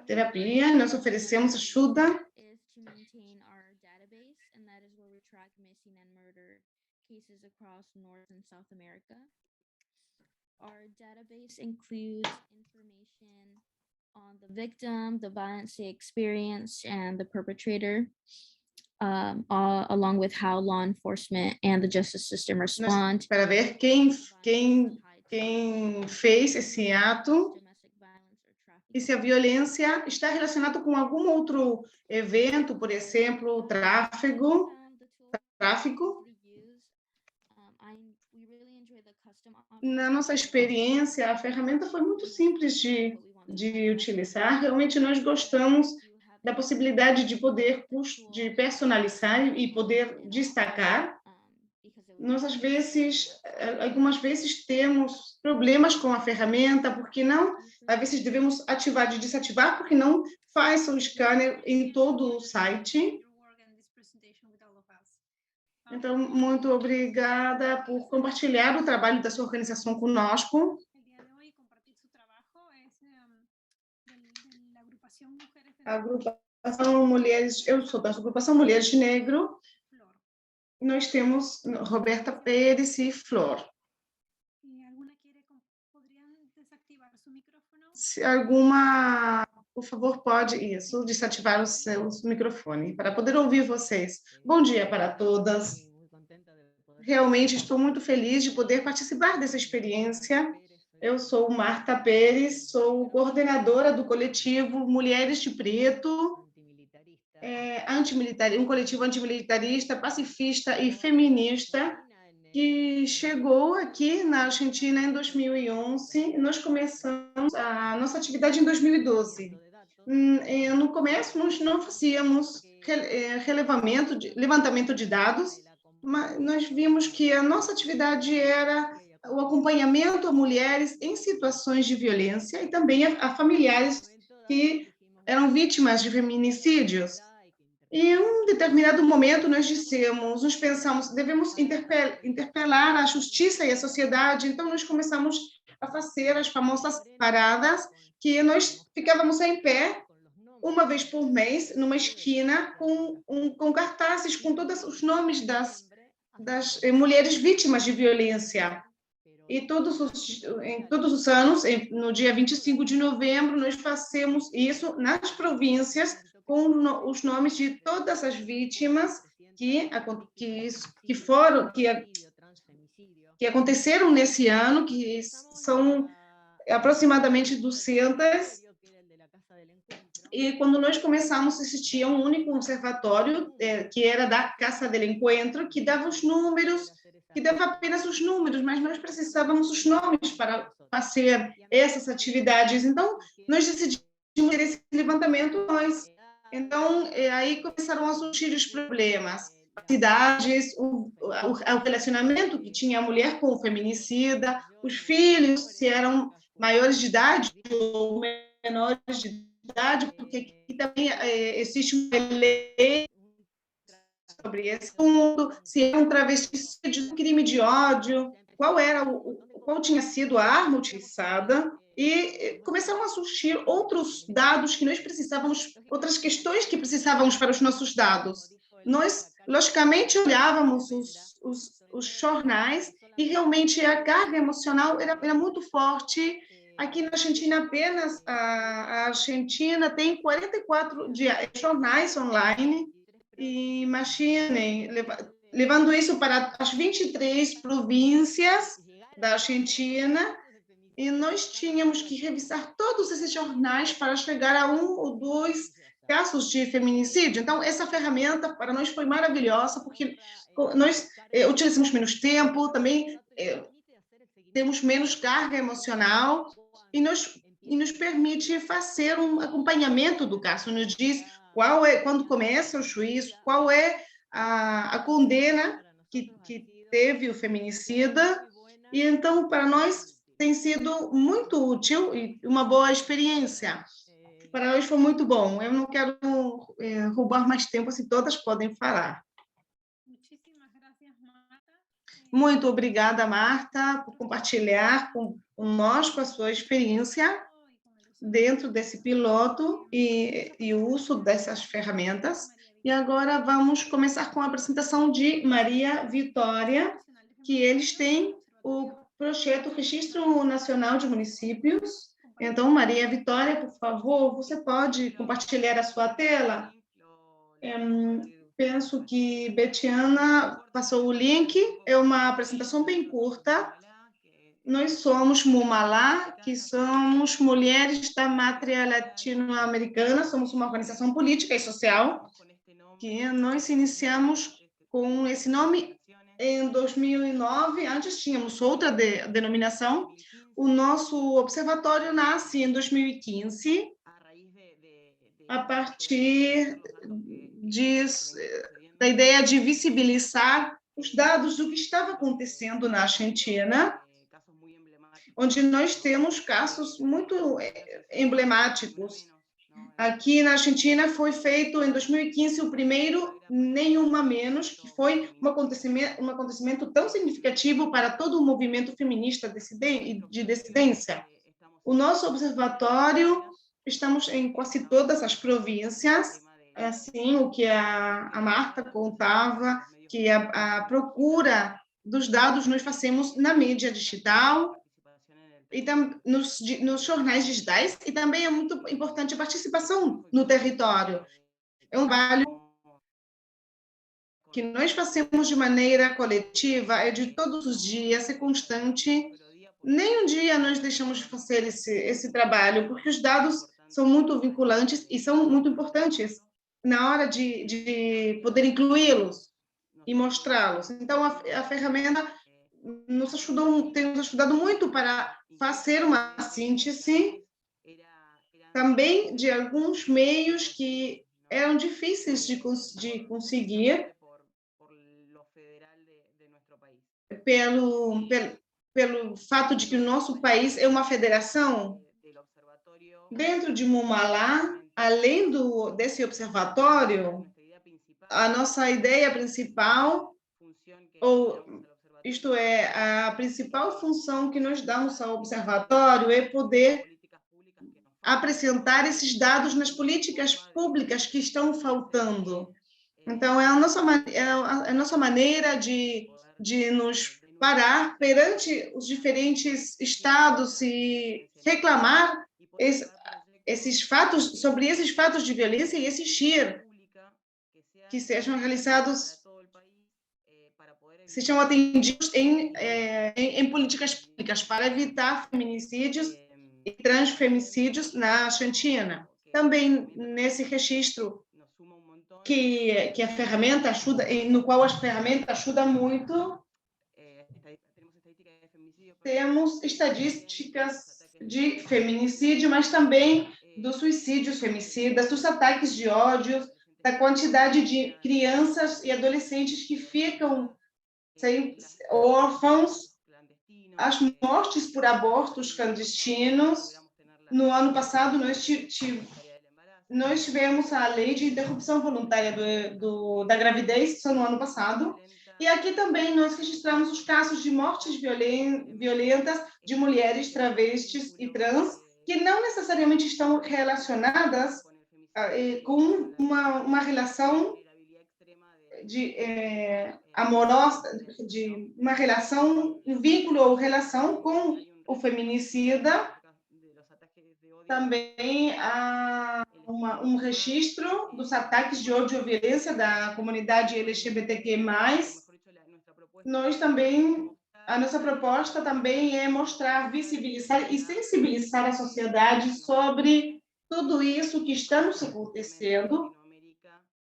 terapia, nós oferecemos ajuda. Cases across North and South America. Our database includes information on the victim, the violence they experienced, and the perpetrator, along with how law enforcement and the justice system respond. Para ver quem fez esse ato e se a violência está relacionada com algum outro evento, por exemplo, tráfico. Na nossa experiência, a ferramenta foi muito simples de utilizar. Realmente, nós gostamos da possibilidade de poder personalizar e poder destacar. Nós, algumas vezes, temos problemas com a ferramenta, porque não, às vezes devemos ativar e desativar, porque não faz o scanner em todo o site. Então, muito obrigada por compartilhar o trabalho da sua organização conosco. A agrupação Mulheres, eu sou da agrupação Mulheres de Negro. Nós temos Roberta Pérez e Flor. Se alguma, por favor, pode desativar o seu microfone para poder ouvir vocês. Bom dia para todas. Realmente estou muito feliz de poder participar dessa experiência. Eu sou Marta Pérez, sou coordenadora do coletivo Mulheres de Preto, um coletivo antimilitarista, pacifista e feminista, que chegou aqui na Argentina em 2011. Nós começamos a nossa atividade em 2012. No começo, nós não fazíamos levantamento de dados, mas nós vimos que a nossa atividade era o acompanhamento a mulheres em situações de violência e também a familiares que eram vítimas de feminicídios. E em um determinado momento nós pensamos, devemos interpelar a justiça e a sociedade. Então nós começamos a fazer as famosas paradas, que nós ficávamos em pé uma vez por mês numa esquina com cartazes com todos os nomes das mulheres vítimas de violência. E todos os anos, no dia 25 de novembro, nós fazemos isso nas províncias com os nomes de todas as vítimas que aconteceram nesse ano, que são aproximadamente 200. E quando nós começamos, existia um único observatório, que era da Casa del Encuentro, que dava os números, que dava apenas os números, mas nós precisávamos os nomes para fazer essas atividades. Então, nós decidimos ter esse levantamento nós. Então, aí começaram a surgir os problemas. Cidades, o relacionamento que tinha a mulher com o feminicida, os filhos, se eram maiores de idade ou menores de idade, porque aqui também existe uma lei sobre esse mundo, se era um travesticídio, um crime de ódio, qual tinha sido a arma utilizada. E começaram a surgir outros dados que nós precisávamos, outras questões que precisávamos para os nossos dados. Nós, logicamente, olhávamos os jornais, e realmente a carga emocional era muito forte. Aqui na Argentina, apenas a Argentina tem 44 jornais online, e imaginem, levando isso para as 23 províncias da Argentina, e nós tínhamos que revisar todos esses jornais para chegar a 1 ou 2 casos de feminicídio. Então, essa ferramenta para nós foi maravilhosa, porque nós utilizamos menos tempo, também temos menos carga emocional, e nos permite fazer um acompanhamento do caso, nos diz quando começa o juízo, qual é a condena que teve o feminicida, e então, para nós, tem sido muito útil e uma boa experiência. Para nós foi muito bom. Eu não quero roubar mais tempo, assim, todas podem falar. Muito obrigada, Marta, por compartilhar conosco a sua experiência dentro desse piloto e o uso dessas ferramentas. E agora vamos começar com a apresentação de Maria Vitória, que eles têm o projeto Registro Nacional de Municípios. Então, Maria Vitória, por favor, você pode compartilhar a sua tela? Penso que Betiana passou o link. É uma apresentação bem curta. Nós somos Mumalá, que somos Mulheres da Mátria Latino-Americana, somos uma organização política e social, que nós iniciamos com esse nome em 2009, antes tínhamos outra denominação. O nosso observatório nasce em 2015, a partir da ideia de visibilizar os dados do que estava acontecendo na Argentina, onde nós temos casos muito emblemáticos. Aqui na Argentina foi feito em 2015 o primeiro Nenhuma Menos, que foi um acontecimento tão significativo para todo o movimento feminista de dissidência. O nosso observatório, estamos em quase todas as províncias, assim, o que a Marta contava, que a procura dos dados nós fazemos na mídia digital, e nos jornais digitais, e também é muito importante a participação no território. É um trabalho que nós fazemos de maneira coletiva, é de todos os dias, é constante. Nem um dia nós deixamos de fazer esse trabalho, porque os dados são muito vinculantes e são muito importantes na hora de poder incluí-los e mostrá-los. Então, a ferramenta tem nos ajudado muito para fazer uma síntese também de alguns meios que eram difíceis de conseguir pelo fato de que o nosso país é uma federação. Dentro de Mumalá, além desse observatório, a nossa ideia principal, isto é, a principal função que nós damos ao observatório é poder apresentar esses dados nas políticas públicas que estão faltando. Então, é a nossa maneira de nos parar perante os diferentes estados e reclamar sobre esses fatos de violência e exigir que sejam realizados, sejam atendidos em políticas públicas para evitar feminicídios e transfemicídios na Argentina. Também nesse registro que a ferramenta ajuda, no qual a ferramenta ajuda muito, temos estatísticas de feminicídio, mas também dos suicídios femicidas, dos ataques de ódio, da quantidade de crianças e adolescentes que ficam órfãos, as mortes por abortos clandestinos. No ano passado, nós tivemos a lei de interrupção voluntária da gravidez, só no ano passado, e aqui também nós registramos os casos de mortes violentas de mulheres travestis e trans, que não necessariamente estão relacionadas com uma relação amorosa, de uma relação, um vínculo ou relação com o feminicida. Também há um registro dos ataques de ódio e violência da comunidade LGBTQ+. Nós também, a nossa proposta também é mostrar, visibilizar e sensibilizar a sociedade sobre tudo isso que está nos acontecendo,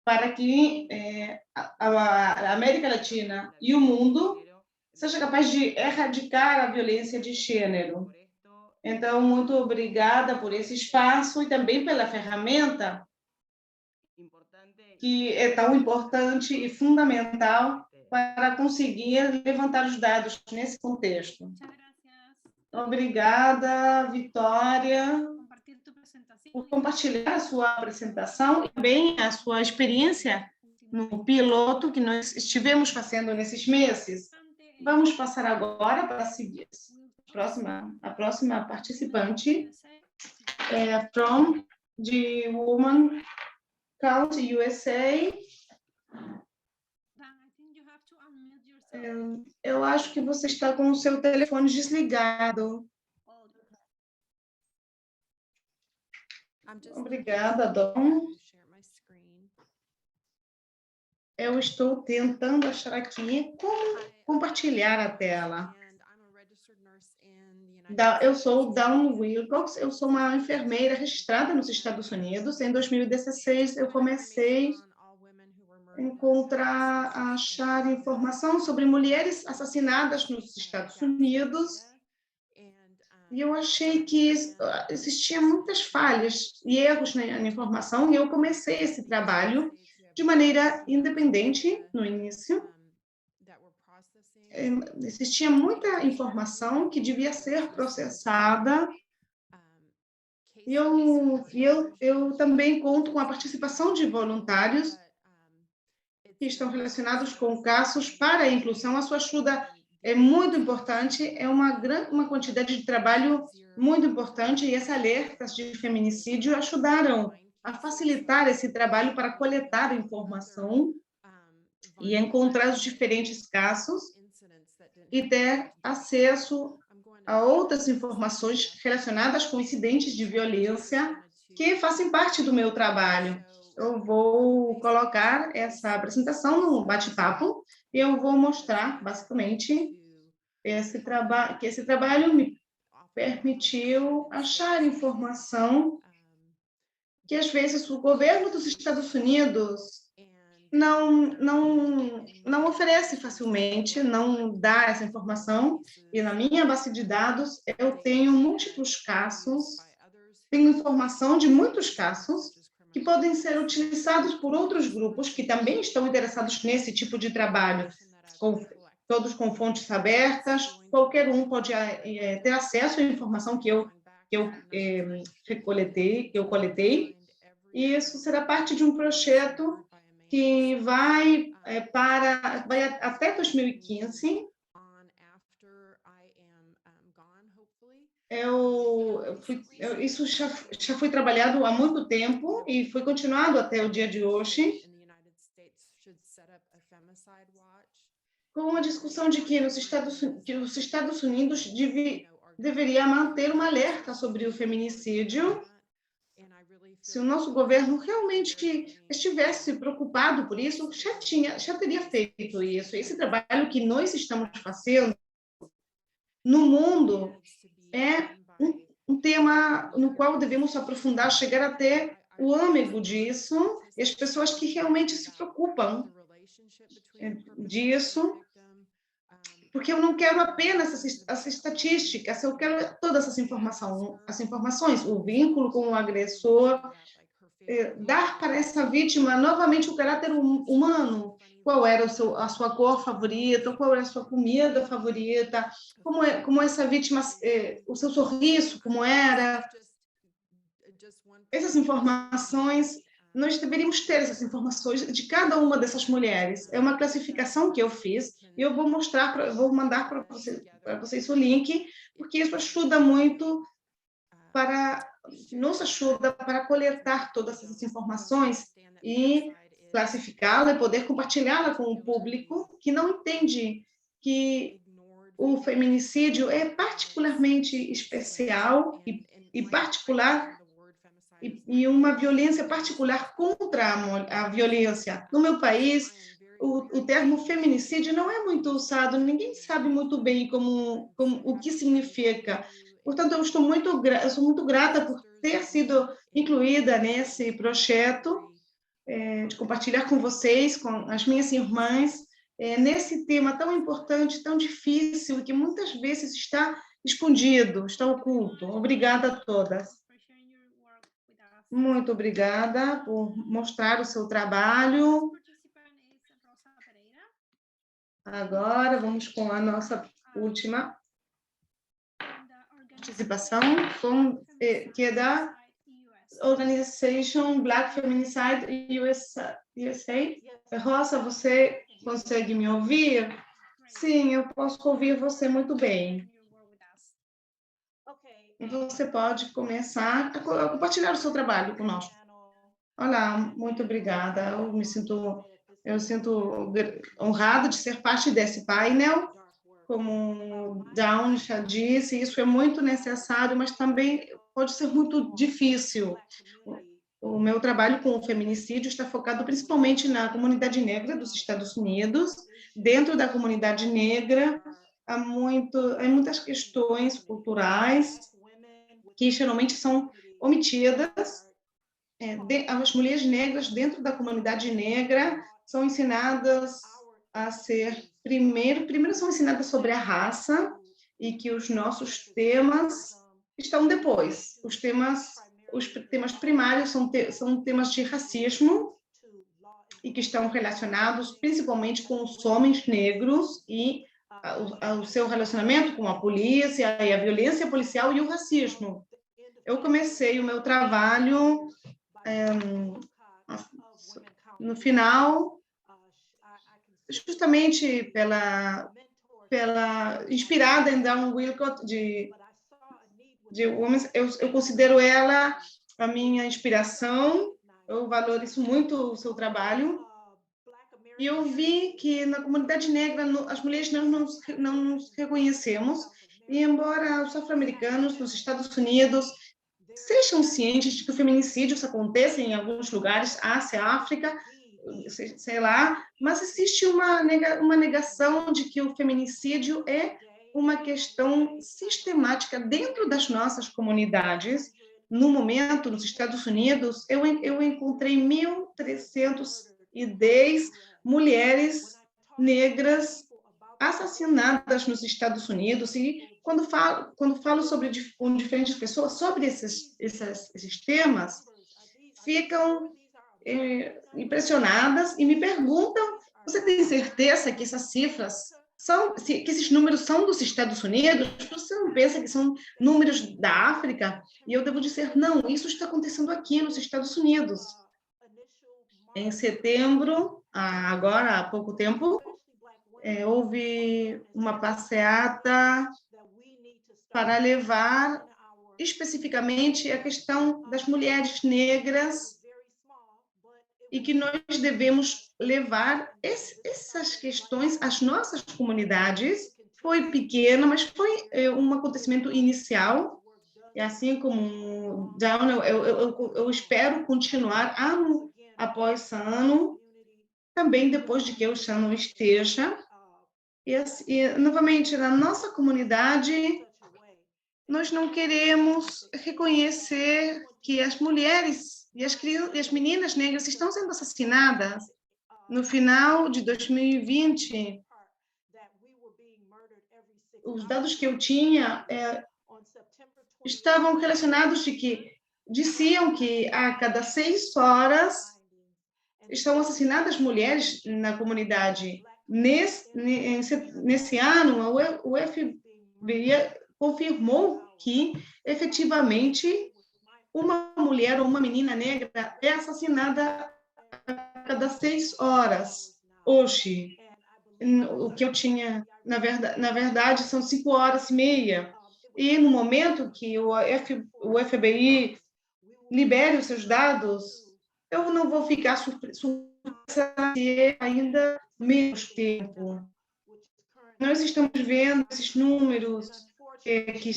para que a América Latina e o mundo seja capaz de erradicar a violência de gênero. Então, muito obrigada por esse espaço e também pela ferramenta que é tão importante e fundamental para conseguir levantar os dados nesse contexto. Obrigada, Vitória, por compartilhar a sua apresentação e também a sua experiência no piloto que nós estivemos fazendo nesses meses. Vamos passar agora para seguir. A próxima participante é from the Women Count USA. Eu acho que você está com o seu telefone desligado. Obrigada, Dom. Eu estou tentando achar aqui como compartilhar a tela. Eu sou Dawn Wilcox, eu sou uma enfermeira registrada nos Estados Unidos. Em 2016, eu comecei a achar informação sobre mulheres assassinadas nos Estados Unidos. E eu achei que existiam muitas falhas e erros na informação, e eu comecei esse trabalho de maneira independente no início. Existia muita informação que devia ser processada. E eu também conto com a participação de voluntários que estão relacionados com casos para a inclusão. A sua ajuda é muito importante, é uma quantidade de trabalho muito importante, e esses alertas de feminicídio ajudaram a facilitar esse trabalho para coletar informação e encontrar os diferentes casos e ter acesso a outras informações relacionadas com incidentes de violência que fazem parte do meu trabalho. Eu vou colocar essa apresentação no bate-papo e eu vou mostrar, basicamente, que esse trabalho me permitiu achar informação que, às vezes, o governo dos Estados Unidos não oferece facilmente, não dá essa informação. E na minha base de dados, eu tenho múltiplos casos, tenho informação de muitos casos que podem ser utilizados por outros grupos que também estão interessados nesse tipo de trabalho, todos com fontes abertas, qualquer um pode ter acesso à informação que eu coletei, e isso será parte de um projeto que vai até 2015. Isso já foi trabalhado há muito tempo e foi continuado até o dia de hoje, com uma discussão de que os Estados Unidos deveria manter um alerta sobre o feminicídio. Se o nosso governo realmente estivesse preocupado por isso, já teria feito isso. Esse trabalho que nós estamos fazendo no mundo é um tema no qual devemos aprofundar, chegar até o âmago disso, e as pessoas que realmente se preocupam disso, porque eu não quero apenas as estatísticas, eu quero todas as informações, o vínculo com o agressor, dar para essa vítima novamente o caráter humano. Qual era a sua cor favorita, qual era a sua comida favorita, como essa vítima, o seu sorriso, como era. Essas informações, nós deveríamos ter essas informações de cada uma dessas mulheres. É uma classificação que eu fiz e eu vou mandar para vocês o link, porque isso ajuda muito nos ajuda para coletar todas essas informações e classificá-la e poder compartilhá-la com o público que não entende que o feminicídio é particularmente especial e particular e uma violência particular contra a violência. No meu país, o termo feminicídio não é muito usado, ninguém sabe muito bem o que significa. Portanto, eu sou muito grata por ter sido incluída nesse projeto, de compartilhar com vocês, com as minhas irmãs, nesse tema tão importante, tão difícil, e que muitas vezes está escondido, está oculto. Obrigada a todas. Muito obrigada por mostrar o seu trabalho. Agora, vamos com a nossa última participação, que é da Organization Black Feminicide USA. Rosa, você consegue me ouvir? Sim, eu posso ouvir você muito bem. Você pode começar a compartilhar o seu trabalho conosco. Olá, muito obrigada. Eu sinto honrada de ser parte desse painel. Como Dawn já disse, isso é muito necessário, mas também pode ser muito difícil. O meu trabalho com o feminicídio está focado principalmente na comunidade negra dos Estados Unidos. Dentro da comunidade negra, há muitas questões culturais que geralmente são omitidas. As mulheres negras dentro da comunidade negra são ensinadas a ser primeiro são ensinadas sobre a raça, e que os nossos temas estão depois. Os temas primários são temas de racismo, e que estão relacionados principalmente com os homens negros e o seu relacionamento com a polícia e a violência policial e o racismo. Eu comecei o meu trabalho no final, justamente inspirada em Dawn Willcott de Women's. Eu considero ela a minha inspiração, eu valorizo muito o seu trabalho. E eu vi que na comunidade negra as mulheres não nos reconhecemos, e embora os afro-americanos nos Estados Unidos sejam cientes de que o feminicídio acontece em alguns lugares, Ásia, África, sei lá, mas existe uma negação de que o feminicídio é uma questão sistemática dentro das nossas comunidades. No momento, nos Estados Unidos, eu encontrei 1.310 mulheres negras assassinadas nos Estados Unidos, e quando falo com diferentes pessoas sobre esses temas, ficam impressionadas e me perguntam: você tem certeza que essas cifras que esses números são dos Estados Unidos? Você não pensa que são números da África? E eu devo dizer: não, isso está acontecendo aqui nos Estados Unidos. Em setembro, agora há pouco tempo, houve uma passeata para levar especificamente a questão das mulheres negras, e que nós devemos levar essas questões às nossas comunidades. Foi pequeno, mas foi um acontecimento inicial, e assim como Dawn, eu espero continuar ano após ano, também depois de que eu já não esteja. E novamente, na nossa comunidade, nós não queremos reconhecer que as mulheres e as meninas negras estão sendo assassinadas. No final de 2020, os dados que eu tinha estavam relacionados diziam que a cada 6 horas estão assassinadas mulheres na comunidade. Nesse ano, o FBI confirmou que, efetivamente, uma mulher ou uma menina negra é assassinada a cada 6 horas. Hoje, o que eu tinha, na verdade, são 5 horas e meia. E no momento que o FBI libere os seus dados, eu não vou ficar surpresa ter ainda menos tempo. Nós estamos vendo esses números que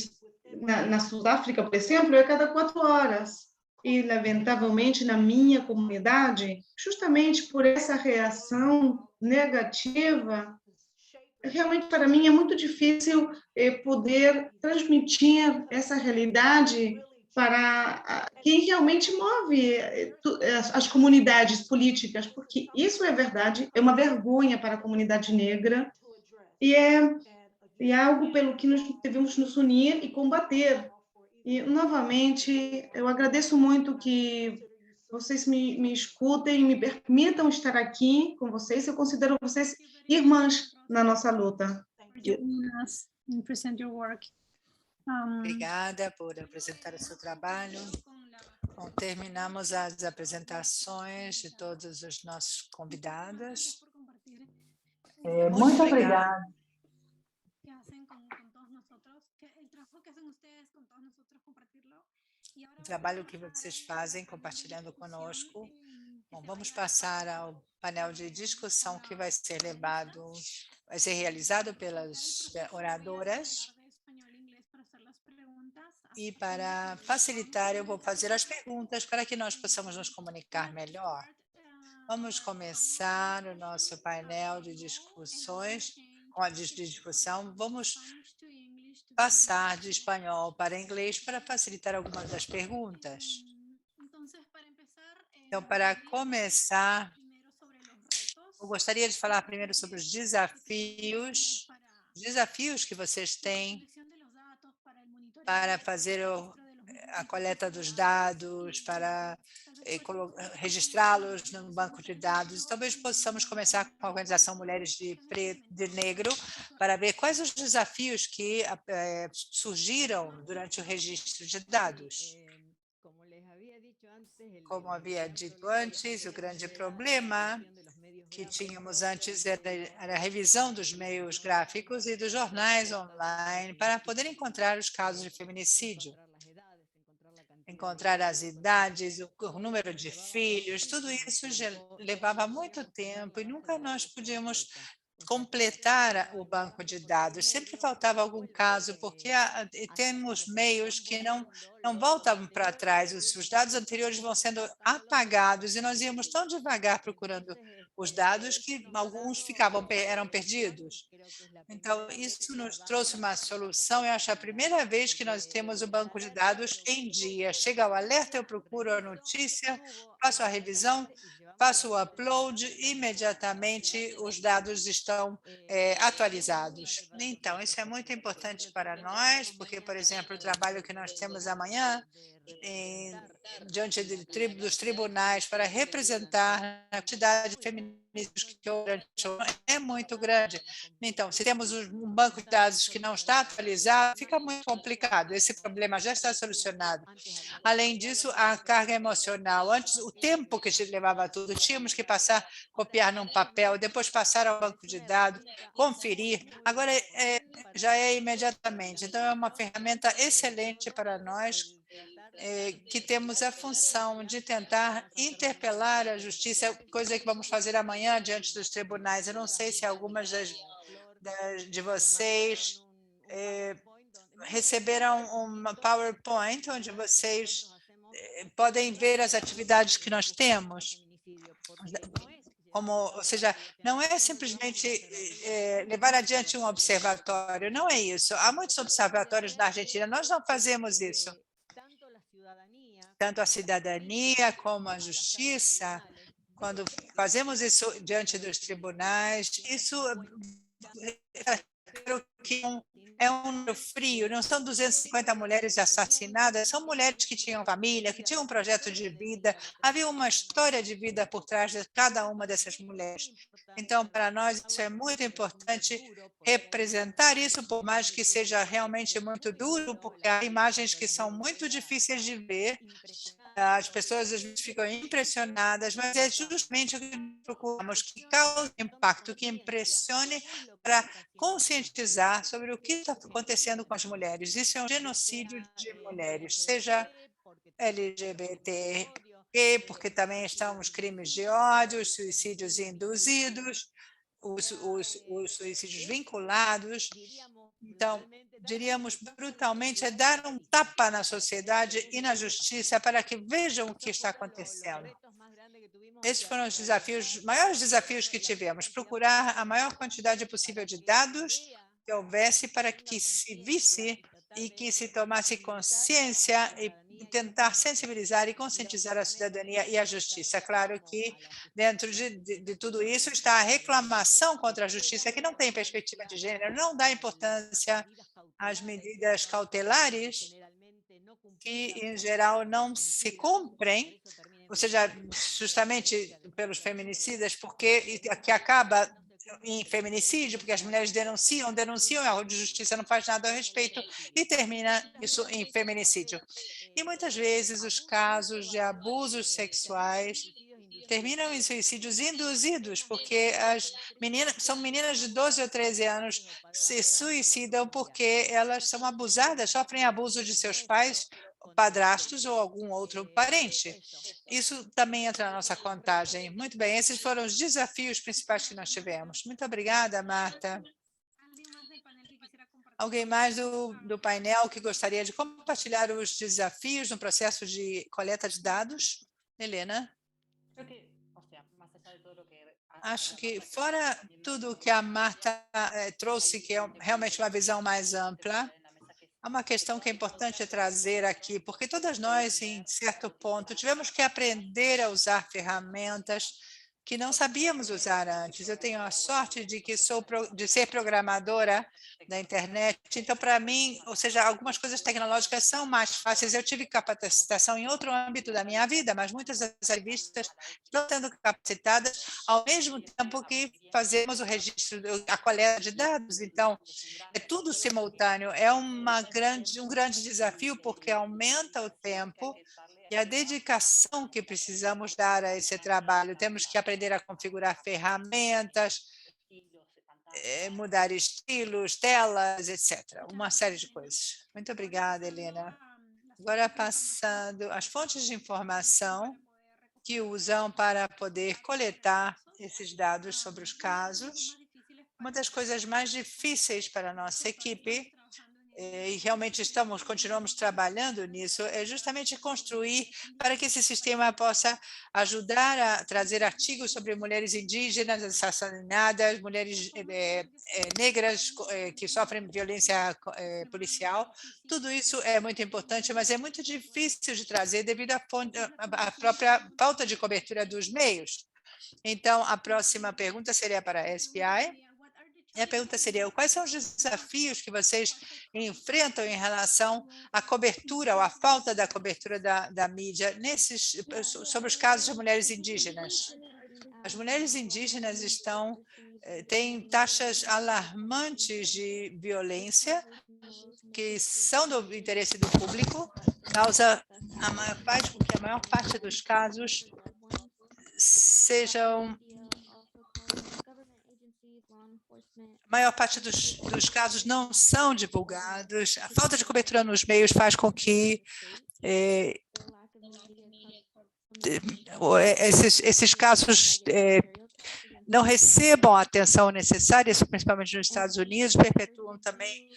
na Sudáfrica, por exemplo, é cada 4 horas. E, lamentavelmente, na minha comunidade, justamente por essa reação negativa, realmente para mim é muito difícil poder transmitir essa realidade para quem realmente move as comunidades políticas, porque isso é verdade, é uma vergonha para a comunidade negra e é algo pelo que nós devemos nos unir e combater. E, novamente, eu agradeço muito que vocês me escutem, me permitam estar aqui com vocês. Eu considero vocês irmãs na nossa luta. For joining us and present your work. Obrigada por apresentar o seu trabalho. Bom, terminamos as apresentações de todos os nossos convidados. Muito obrigada. O trabalho que vocês fazem compartilhando conosco. Bom, vamos passar ao painel de discussão que vai ser realizado pelas oradoras. E para facilitar, eu vou fazer as perguntas para que nós possamos nos comunicar melhor. Vamos começar o nosso painel de discussões, com a discussão. Vamos passar de espanhol para inglês para facilitar algumas das perguntas. Então, para começar, eu gostaria de falar primeiro sobre os desafios que vocês têm para fazer a coleta dos dados, para registrá-los no banco de dados. Talvez possamos começar com a Organização Mulheres de Negro para ver quais os desafios que surgiram durante o registro de dados. Como havia dito antes, o grande problema que tínhamos antes era a revisão dos meios gráficos e dos jornais online para poder encontrar os casos de feminicídio. Encontrar as idades, o número de filhos, tudo isso já levava muito tempo e nunca nós podíamos completar o banco de dados. Sempre faltava algum caso, porque temos meios que não voltam para trás. Os dados anteriores vão sendo apagados e nós íamos tão devagar procurando os dados que alguns eram perdidos. Então, isso nos trouxe uma solução. Eu acho a primeira vez que nós temos o banco de dados em dia. Chega o alerta, eu procuro a notícia, faço a revisão, faço o upload, imediatamente os dados estão atualizados. Então, isso é muito importante para nós, porque, por exemplo, o trabalho que nós temos amanhã, diante dos tribunais, para representar a quantidade de feminicídios que é muito grande. Então, se temos um banco de dados que não está atualizado, fica muito complicado. Esse problema já está solucionado. Além disso, a carga emocional. Antes, o tempo que levava tudo, tínhamos que copiar num papel, depois passar ao banco de dados, conferir. Agora, já é imediatamente. Então, é uma ferramenta excelente para nós, que temos a função de tentar interpelar a justiça, coisa que vamos fazer amanhã diante dos tribunais. Eu não sei se algumas de vocês receberam uma PowerPoint, onde vocês podem ver as atividades que nós temos. Ou seja, não é simplesmente levar adiante um observatório, não é isso. Há muitos observatórios na Argentina, nós não fazemos isso. Tanto a cidadania como a justiça, quando fazemos isso diante dos tribunais, isso é um número frio, não são 250 mulheres assassinadas, são mulheres que tinham família, que tinham um projeto de vida, havia uma história de vida por trás de cada uma dessas mulheres. Então, para nós, isso é muito importante representar isso, por mais que seja realmente muito duro, porque há imagens que são muito difíceis de ver, as pessoas às vezes ficam impressionadas, mas é justamente o que procuramos, que cause impacto, que impressione para conscientizar sobre o que está acontecendo com as mulheres. Isso é um genocídio de mulheres, seja LGBT, quê? Porque também estão os crimes de ódio, os suicídios induzidos, os suicídios vinculados. Então, diríamos brutalmente, é dar um tapa na sociedade e na justiça para que vejam o que está acontecendo. Esses foram os desafios, maiores desafios que tivemos, procurar a maior quantidade possível de dados que houvesse para que se visse e que se tomasse consciência e tentar sensibilizar e conscientizar a cidadania e a justiça. Claro que dentro de tudo isso está a reclamação contra a justiça, que não tem perspectiva de gênero, não dá importância às medidas cautelares, que em geral não se cumprem, ou seja, justamente pelos feminicidas, porque que acaba em feminicídio, porque as mulheres denunciam, e a justiça não faz nada a respeito, e termina isso em feminicídio. E muitas vezes os casos de abusos sexuais terminam em suicídios induzidos, porque são meninas de 12 ou 13 anos que se suicidam porque elas são abusadas, sofrem abuso de seus pais, padrastos ou algum outro parente. Isso também entra na nossa contagem. Muito bem, esses foram os desafios principais que nós tivemos. Muito obrigada, Marta. Alguém mais do painel que gostaria de compartilhar os desafios no processo de coleta de dados? Helena? Acho que, fora tudo o que a Marta trouxe, que é realmente uma visão mais ampla, há uma questão que é importante trazer aqui, porque todas nós, em certo ponto, tivemos que aprender a usar ferramentas que não sabíamos usar antes. Eu tenho a sorte de ser programadora da internet, então, para mim, ou seja, algumas coisas tecnológicas são mais fáceis. Eu tive capacitação em outro âmbito da minha vida, mas muitas das revistas estão sendo capacitadas ao mesmo tempo que fazemos o registro, a coleta de dados. Então, é tudo simultâneo. É um grande desafio, porque aumenta o tempo e a dedicação que precisamos dar a esse trabalho. Temos que aprender a configurar ferramentas, mudar estilos, telas, etc. Uma série de coisas. Muito obrigada, Helena. Agora, passando as fontes de informação que usam para poder coletar esses dados sobre os casos. Uma das coisas mais difíceis para a nossa equipe, e realmente continuamos trabalhando nisso, é justamente construir para que esse sistema possa ajudar a trazer artigos sobre mulheres indígenas assassinadas, mulheres negras que sofrem violência policial. Tudo isso é muito importante, mas é muito difícil de trazer devido à própria falta de cobertura dos meios. Então, a próxima pergunta seria para a SPI. E a pergunta seria, quais são os desafios que vocês enfrentam em relação à cobertura ou à falta da cobertura da mídia sobre os casos de mulheres indígenas? As mulheres indígenas têm taxas alarmantes de violência que são do interesse do público, causa a maior parte dos casos a maior parte dos casos não são divulgados. A falta de cobertura nos meios faz com que esses casos não recebam a atenção necessária, isso principalmente nos Estados Unidos, perpetuam também,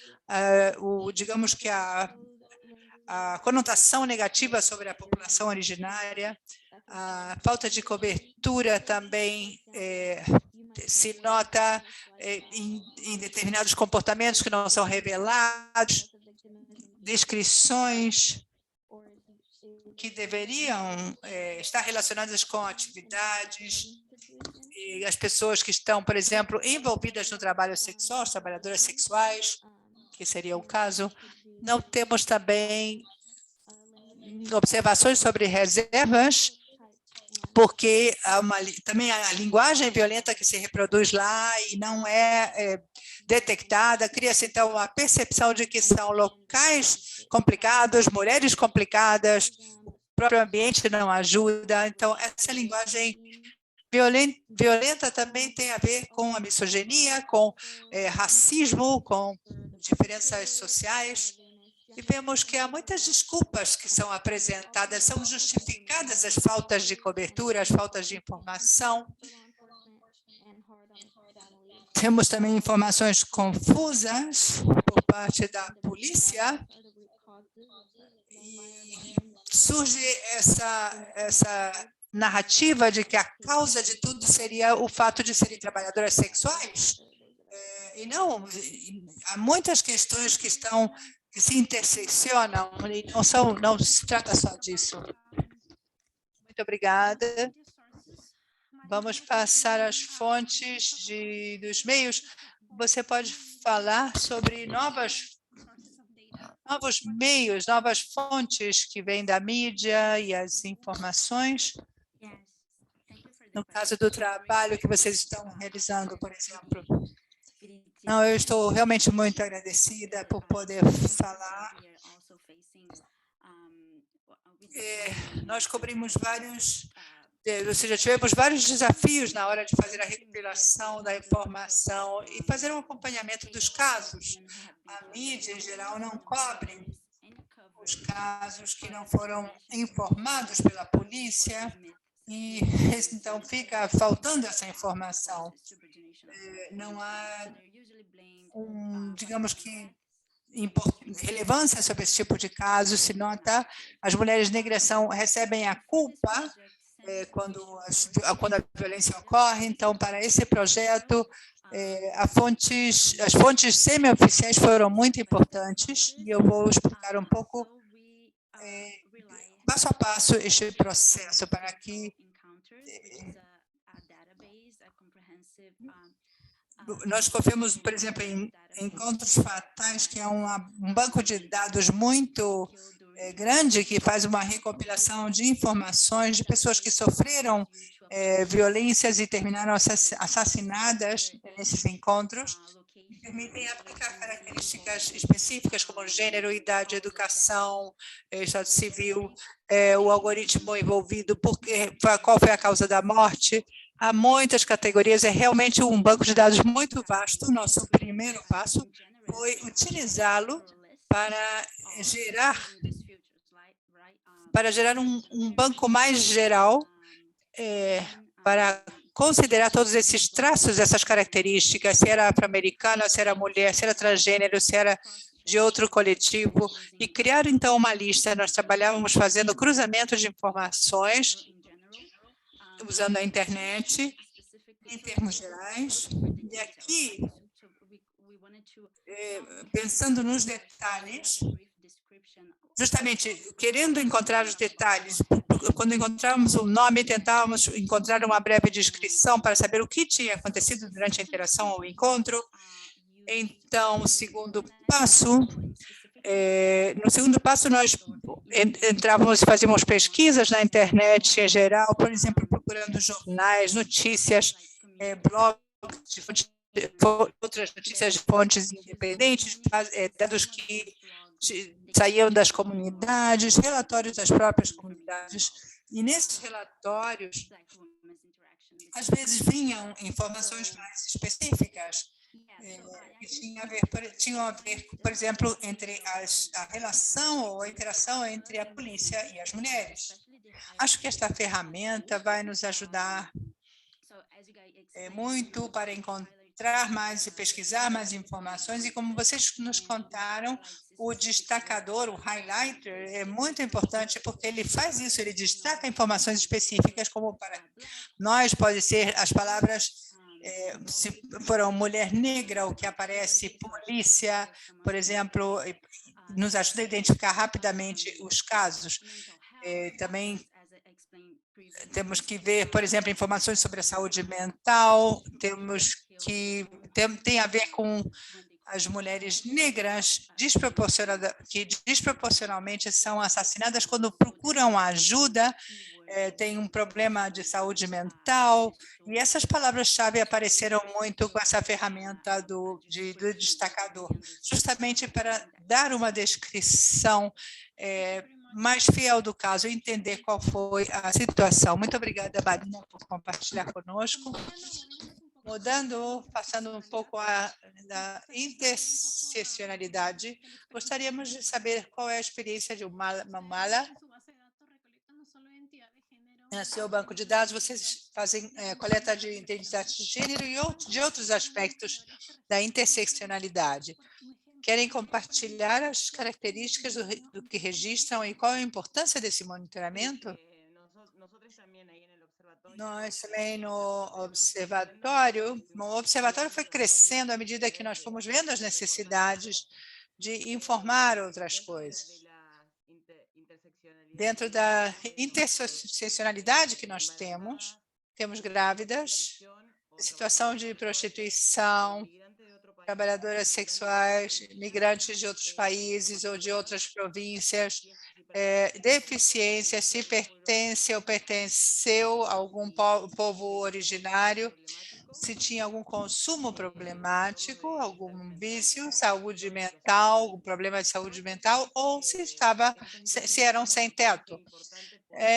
digamos que a conotação negativa sobre a população originária. A falta de cobertura também se nota em determinados comportamentos que não são revelados, descrições que deveriam estar relacionadas com atividades, e as pessoas que estão, por exemplo, envolvidas no trabalho sexual, as trabalhadoras sexuais, que seria o caso. Não temos também observações sobre reservas, porque também a linguagem violenta que se reproduz lá e não é detectada, cria-se então a percepção de que são locais complicados, mulheres complicadas, o próprio ambiente não ajuda. Então, essa linguagem violenta também tem a ver com a misoginia, com racismo, com diferenças sociais. E vemos que há muitas desculpas que são apresentadas, são justificadas as faltas de cobertura, as faltas de informação. Temos também informações confusas por parte da polícia e surge essa narrativa de que a causa de tudo seria o fato de serem trabalhadoras sexuais. E não, há muitas questões que se interseccionam e não se trata só disso. Muito obrigada. Vamos passar as fontes dos meios. Você pode falar sobre novos meios, novas fontes que vêm da mídia e as informações? No caso do trabalho que vocês estão realizando, por exemplo. Não, eu estou realmente muito agradecida por poder falar. Nós cobrimos ou seja, tivemos vários desafios na hora de fazer a recopilação da informação e fazer um acompanhamento dos casos. A mídia, em geral, não cobre os casos que não foram informados pela polícia e, então, fica faltando essa informação. Não há, digamos que, relevância sobre esse tipo de caso. Se nota, as mulheres negras recebem a culpa quando a violência ocorre. Então, para esse projeto, as fontes semi-oficiais foram muito importantes e eu vou explicar um pouco, passo a passo, este processo para que nós confiamos, por exemplo, em Encontros Fatais, que é um banco de dados muito grande, que faz uma recopilação de informações de pessoas que sofreram violências e terminaram assassinadas nesses encontros, que permitem aplicar características específicas como gênero, idade, educação, estado civil, o algoritmo envolvido, qual foi a causa da morte. Há muitas categorias, é realmente um banco de dados muito vasto. Nosso primeiro passo foi utilizá-lo para gerar um banco mais geral, para considerar todos esses traços, essas características, se era afro-americana, se era mulher, se era transgênero, se era de outro coletivo, e criar, então, uma lista. Nós trabalhávamos fazendo cruzamento de informações, usando a internet, em termos gerais. E aqui, pensando nos detalhes, justamente querendo encontrar os detalhes, quando encontrávamos o nome, tentávamos encontrar uma breve descrição para saber o que tinha acontecido durante a interação ou encontro. Então, no segundo passo, nós entrávamos e fazíamos pesquisas na internet em geral, por exemplo, procurando jornais, notícias, blogs, outras notícias de fontes independentes, dados que saíam das comunidades, relatórios das próprias comunidades. E nesses relatórios, às vezes vinham informações mais específicas, que tinham a ver, por exemplo, entre a relação ou a interação entre a polícia e as mulheres. Acho que esta ferramenta vai nos ajudar muito para encontrar mais e pesquisar mais informações. E como vocês nos contaram, o destacador, o highlighter, é muito importante porque ele faz isso, ele destaca informações específicas, como para nós pode ser as palavras, se for uma mulher negra, o que aparece polícia, por exemplo, nos ajuda a identificar rapidamente os casos. Também temos que ver, por exemplo, informações sobre a saúde mental, tem a ver com as mulheres negras que desproporcionalmente são assassinadas quando procuram ajuda, tem um problema de saúde mental, e essas palavras-chave apareceram muito com essa ferramenta do destacador, justamente para dar uma descrição mais fiel do caso, entender qual foi a situação. Muito obrigada, Marina, por compartilhar conosco. Passando um pouco da interseccionalidade, gostaríamos de saber qual é a experiência de Mamala. No seu banco de dados, vocês fazem coleta de identidade de gênero e de outros aspectos da interseccionalidade. Querem compartilhar as características do que registram e qual a importância desse monitoramento? Nós também no observatório, o observatório foi crescendo à medida que nós fomos vendo as necessidades de informar outras coisas. Dentro da interseccionalidade que nós temos grávidas, situação de prostituição, trabalhadoras sexuais, migrantes de outros países ou de outras províncias, deficiência, se pertence ou pertenceu a algum povo originário, se tinha algum consumo problemático, algum vício, saúde mental, algum problema de saúde mental, ou se eram sem teto.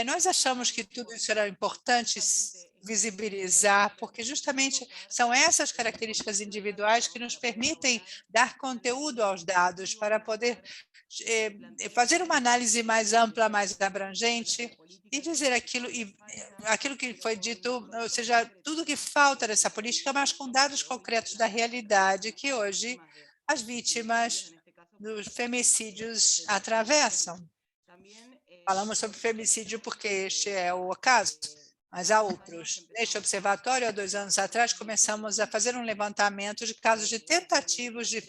Nós achamos que tudo isso era importante visibilizar, porque justamente são essas características individuais que nos permitem dar conteúdo aos dados para poder fazer uma análise mais ampla, mais abrangente e dizer aquilo que foi dito, ou seja, tudo que falta dessa política, mas com dados concretos da realidade que hoje as vítimas dos femicídios atravessam. Falamos sobre femicídio porque este é o caso, mas há outros. Neste observatório, há 2 anos atrás, começamos a fazer um levantamento de casos de tentativas de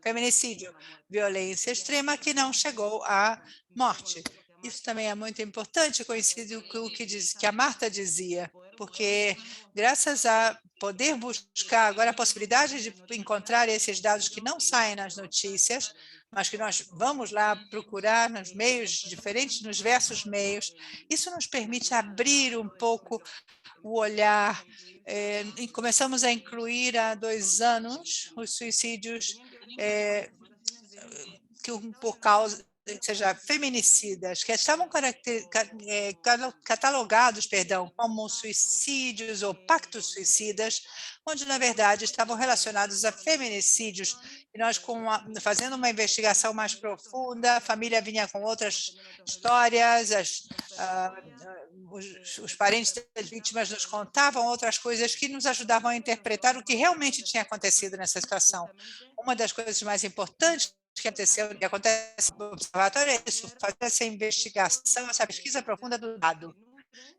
feminicídio, violência extrema que não chegou à morte. Isso também é muito importante, coincide com o que a Marta dizia, porque graças a poder buscar agora a possibilidade de encontrar esses dados que não saem nas notícias, mas que nós vamos lá procurar nos meios diferentes, nos diversos meios, isso nos permite abrir um pouco o olhar. E começamos a incluir há 2 anos os suicídios por causa, seja, feminicidas, que estavam catalogados, como suicídios ou pactos suicidas, onde, na verdade, estavam relacionados a feminicídios. E nós, fazendo uma investigação mais profunda, a família vinha com outras histórias, os parentes das vítimas nos contavam outras coisas que nos ajudavam a interpretar o que realmente tinha acontecido nessa situação. Uma das coisas mais importantes que acontece no observatório é isso, fazer essa investigação, essa pesquisa profunda do dado.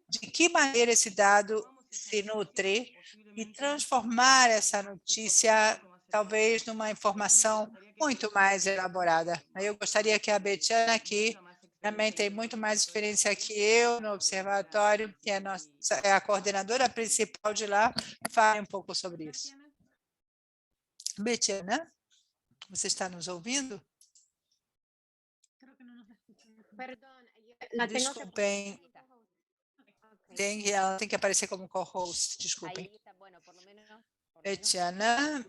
De que maneira esse dado se nutre e transformar essa notícia, talvez, numa informação muito mais elaborada. Eu gostaria que a Betiana, que também tem muito mais experiência que eu no observatório, que é a coordenadora principal de lá, fale um pouco sobre isso. Betiana? Você está nos ouvindo? Desculpem. Ela tem que aparecer como co-host, desculpem. Betiana,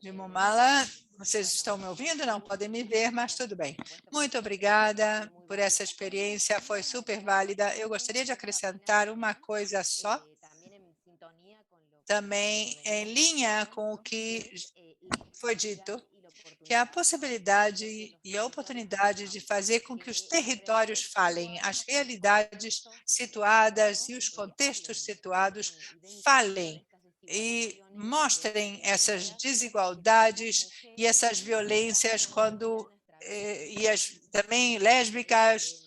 de Momala, vocês estão me ouvindo? Não podem me ver, mas tudo bem. Muito obrigada por essa experiência, foi super válida. Eu gostaria de acrescentar uma coisa só, também em linha com o que foi dito, que é a possibilidade e a oportunidade de fazer com que os territórios falem, as realidades situadas e os contextos situados falem e mostrem essas desigualdades e essas violências também lésbicas,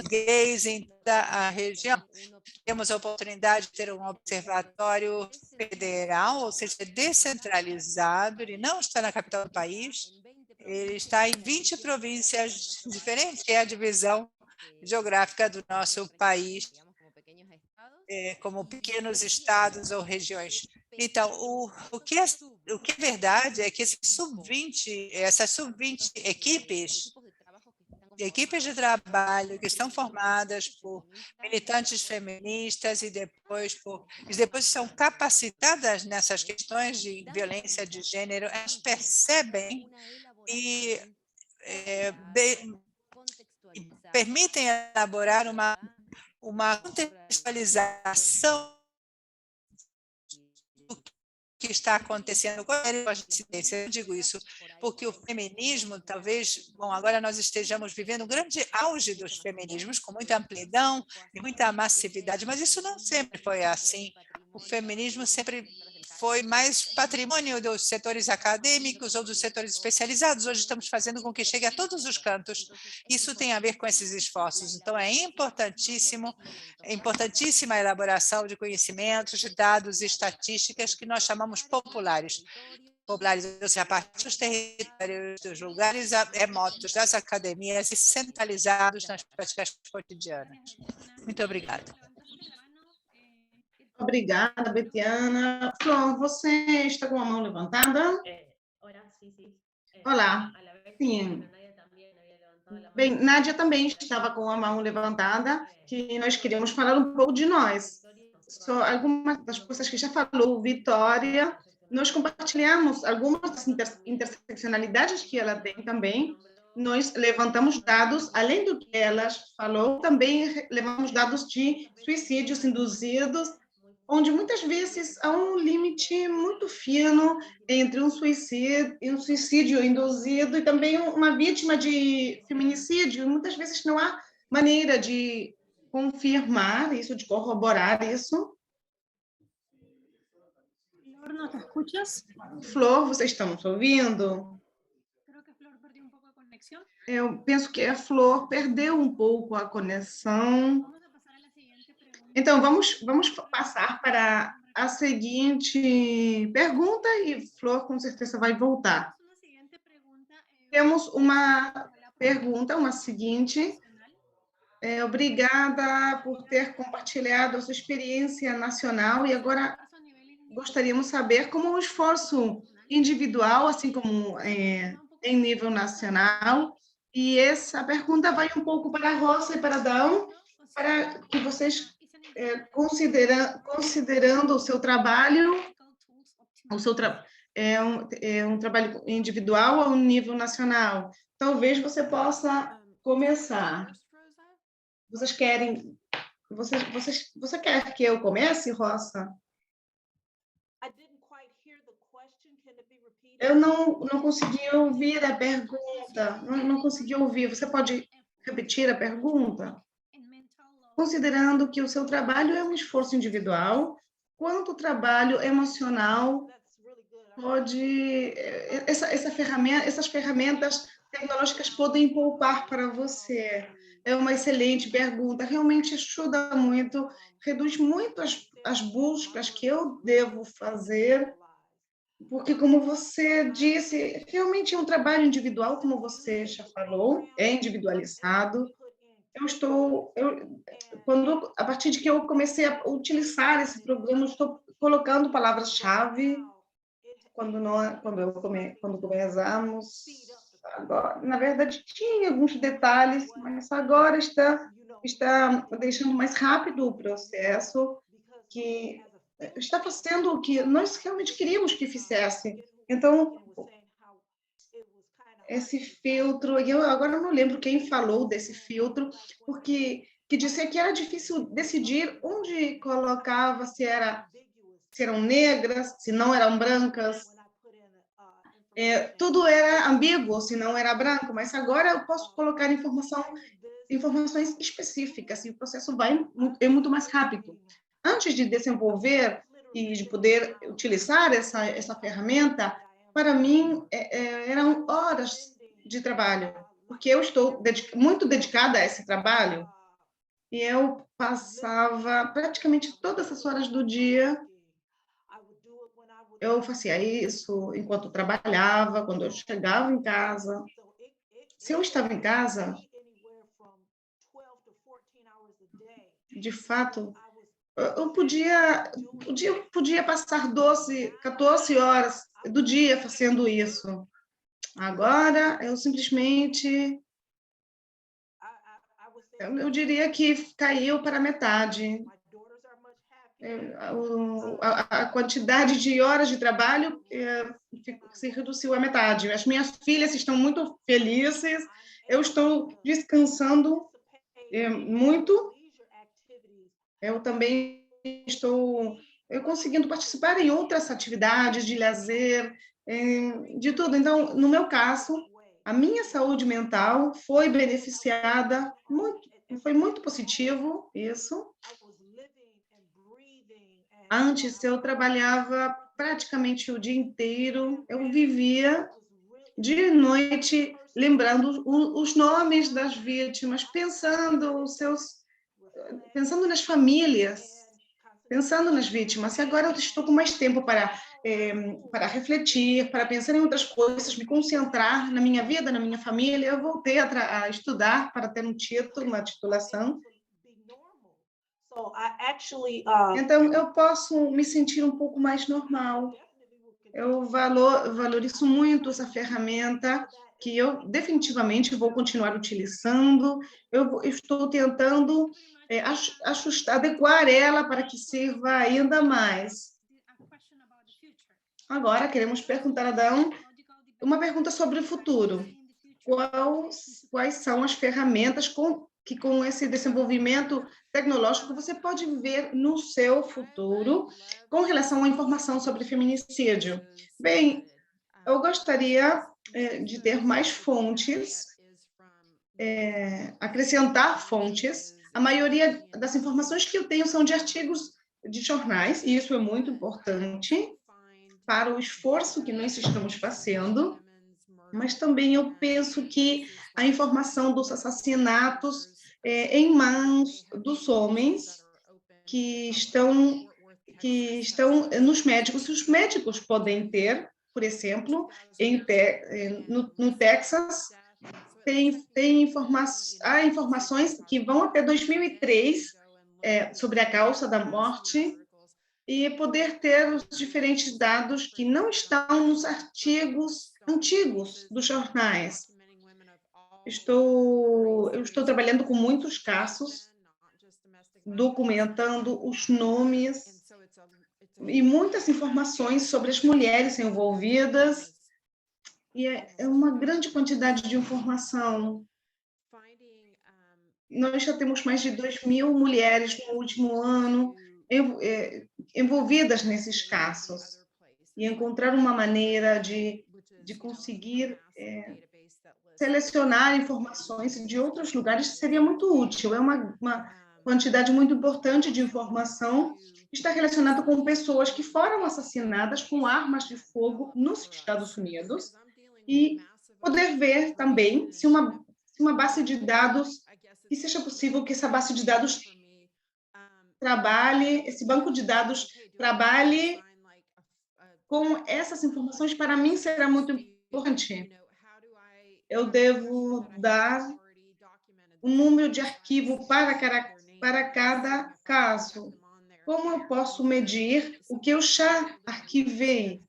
gays em toda a região. Temos a oportunidade de ter um observatório federal, ou seja, descentralizado, ele não está na capital do país, ele está em 20 províncias diferentes, que é a divisão geográfica do nosso país, como pequenos estados ou regiões. Então, o que é verdade é que essas sub-20 equipes de trabalho que estão formadas por militantes feministas e depois são capacitadas nessas questões de violência de gênero, elas percebem e permitem elaborar uma contextualização que está acontecendo com a dissidência. Eu digo isso porque o feminismo, talvez, bom, agora nós estejamos vivendo um grande auge dos feminismos, com muita amplidão e muita massividade, mas isso não sempre foi assim. O feminismo sempre foi mais patrimônio dos setores acadêmicos ou dos setores especializados. Hoje estamos fazendo com que chegue a todos os cantos. Isso tem a ver com esses esforços. Então, é importantíssima a elaboração de conhecimentos, de dados e estatísticas que nós chamamos populares. Populares, ou seja, a partir dos territórios, dos lugares remotos, das academias e centralizados nas práticas cotidianas. Muito obrigada. Obrigada, Betiana. Flor, você está com a mão levantada? Olá. Sim. Bem, Nádia também estava com a mão levantada, que nós queríamos falar um pouco de nós. Só algumas das coisas que já falou Vitória, nós compartilhamos algumas das interseccionalidades que ela tem também. Nós levantamos dados, além do que ela falou, também levamos dados de suicídios induzidos, onde muitas vezes há um limite muito fino entre um suicídio induzido e também uma vítima de feminicídio. Muitas vezes não há maneira de confirmar isso, de corroborar isso. Flor, ¿no te escuchas? Flor, vocês estão nos ouvindo? Creo que Flor perdió un poco de conexión. Eu penso que a Flor perdeu um pouco a conexão. Vamos a pasar a la siguiente pregunta. Então, vamos passar para a seguinte pergunta e Flor com certeza vai voltar. Una siguiente pregunta. Temos uma pergunta, uma seguinte. Obrigada por ter compartilhado a sua experiência nacional e agora gostaríamos de saber como o esforço individual, assim como em nível nacional. E essa pergunta vai um pouco para a Rosa e para a Adão, para que vocês, considerando o seu trabalho, é um trabalho individual ao nível nacional. Talvez você possa começar. Vocês querem... Você quer que eu comece, Rosa? Eu não consegui ouvir a pergunta. Não consegui ouvir. Você pode repetir a pergunta? Considerando que o seu trabalho é um esforço individual, quanto o trabalho emocional pode... essas ferramentas tecnológicas podem poupar para você? É uma excelente pergunta. Realmente ajuda muito, reduz muito as buscas que eu devo fazer, porque, como você disse, realmente é um trabalho individual, como você já falou, é individualizado. A partir de que eu comecei a utilizar esse programa, estou colocando palavras-chave quando começamos. Agora, na verdade, tinha alguns detalhes, mas agora está deixando mais rápido o processo, que está fazendo o que nós realmente queríamos que fizesse. Então, esse filtro, eu agora não lembro quem falou desse filtro, porque que disse que era difícil decidir onde colocava, se eram negras, se não eram brancas. Tudo era ambíguo, se não era branco, mas agora eu posso colocar informações específicas e o processo é muito mais rápido. Antes de desenvolver e de poder utilizar essa ferramenta, para mim, eram horas de trabalho, porque eu estou muito dedicada a esse trabalho e eu passava praticamente todas as horas do dia. Eu fazia isso enquanto trabalhava, quando eu chegava em casa. Se eu estava em casa, de fato, eu podia passar 12, 14 horas do dia fazendo isso. Agora, eu simplesmente, eu diria que caiu para metade. A quantidade de horas de trabalho se reduziu à metade. As minhas filhas estão muito felizes, eu estou descansando muito. Eu também estou eu conseguindo participar em outras atividades de lazer, de tudo. Então, no meu caso, a minha saúde mental foi beneficiada muito, foi muito positivo isso. Antes eu trabalhava praticamente o dia inteiro, eu vivia de noite lembrando os nomes das vítimas, pensando nas famílias, pensando nas vítimas. E agora eu estou com mais tempo para refletir, para pensar em outras coisas, me concentrar na minha vida, na minha família. Eu voltei a estudar para ter um título, uma titulação. Então, eu posso me sentir um pouco mais normal. Eu valorizo muito essa ferramenta, que eu definitivamente vou continuar utilizando. Eu estou tentando adequar ela para que sirva ainda mais. Agora, queremos perguntar a Adão uma pergunta sobre o futuro. Quais são as ferramentas que com esse desenvolvimento tecnológico você pode ver no seu futuro com relação à informação sobre feminicídio? Bem, eu gostaria de ter mais fontes, acrescentar fontes. A maioria das informações que eu tenho são de artigos de jornais, e isso é muito importante para o esforço que nós estamos fazendo, mas também eu penso que a informação dos assassinatos em mãos dos homens que estão nos médicos. Os médicos podem ter, por exemplo, no Texas, há informações que vão até 2003 sobre a causa da morte, e poder ter os diferentes dados que não estão nos artigos antigos dos jornais. Eu estou trabalhando com muitos casos, documentando os nomes e muitas informações sobre as mulheres envolvidas, e é uma grande quantidade de informação. Nós já temos mais de 2.000 mulheres no último ano envolvidas nesses casos, e encontrar uma maneira de conseguir selecionar informações de outros lugares seria muito útil. É uma quantidade muito importante de informação que está relacionada com pessoas que foram assassinadas com armas de fogo nos Estados Unidos, e poder ver também se uma base de dados, que seja possível que essa base de dados esse banco de dados trabalhe com essas informações. Para mim será muito importante. Eu devo dar um número de arquivo para cada caso. Como eu posso medir o que eu já arquivei?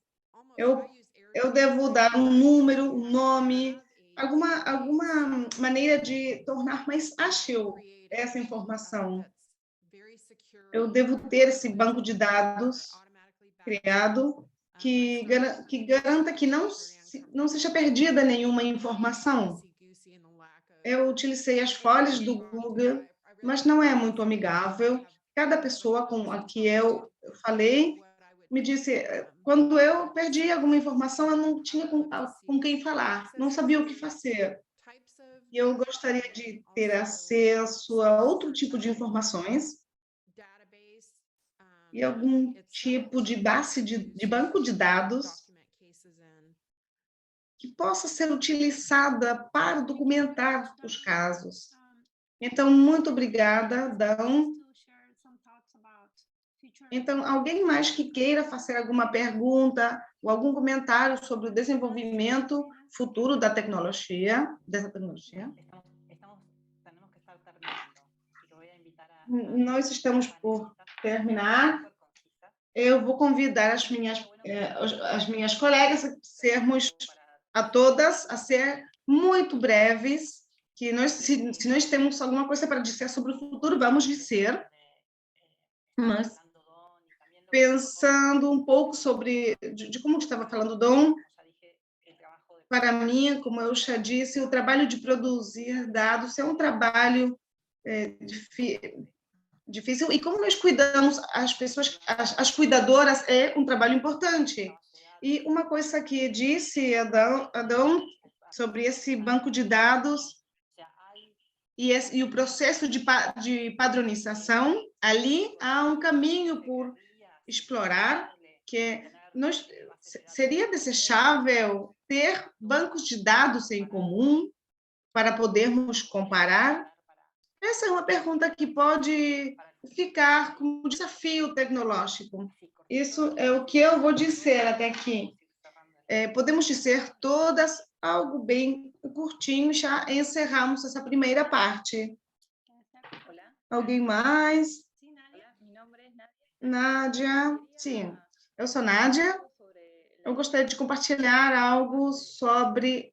Eu devo dar um número, um nome, alguma maneira de tornar mais ágil essa informação. Eu devo ter esse banco de dados criado que garanta que não seja perdida nenhuma informação. Eu utilizei as folhas do Google, mas não é muito amigável. Cada pessoa com a que eu falei me disse, quando eu perdi alguma informação, eu não tinha com quem falar, não sabia o que fazer. E eu gostaria de ter acesso a outro tipo de informações, e algum tipo de base de banco de dados que possa ser utilizada para documentar os casos. Então, muito obrigada, Dão. Então, alguém mais que queira fazer alguma pergunta ou algum comentário sobre o desenvolvimento futuro dessa tecnologia? Nós estamos por terminar. Eu vou convidar as minhas colegas a todas a ser muito breves, que se nós temos alguma coisa para dizer sobre o futuro, vamos dizer, mas pensando um pouco de como estava falando Dom, para mim, como eu já disse, o trabalho de produzir dados é um trabalho difícil. E como nós cuidamos as pessoas, as cuidadoras, é um trabalho importante. E uma coisa que disse Adão sobre esse banco de dados e o processo de padronização, ali há um caminho por explorar, que seria desejável ter bancos de dados em comum para podermos comparar. Essa é uma pergunta que pode ficar como desafio tecnológico. Isso é o que eu vou dizer até aqui. Podemos dizer todas algo bem curtinho, já encerramos essa primeira parte. Alguém mais? Nádia? Sim, eu sou Nádia. Eu gostaria de compartilhar algo sobre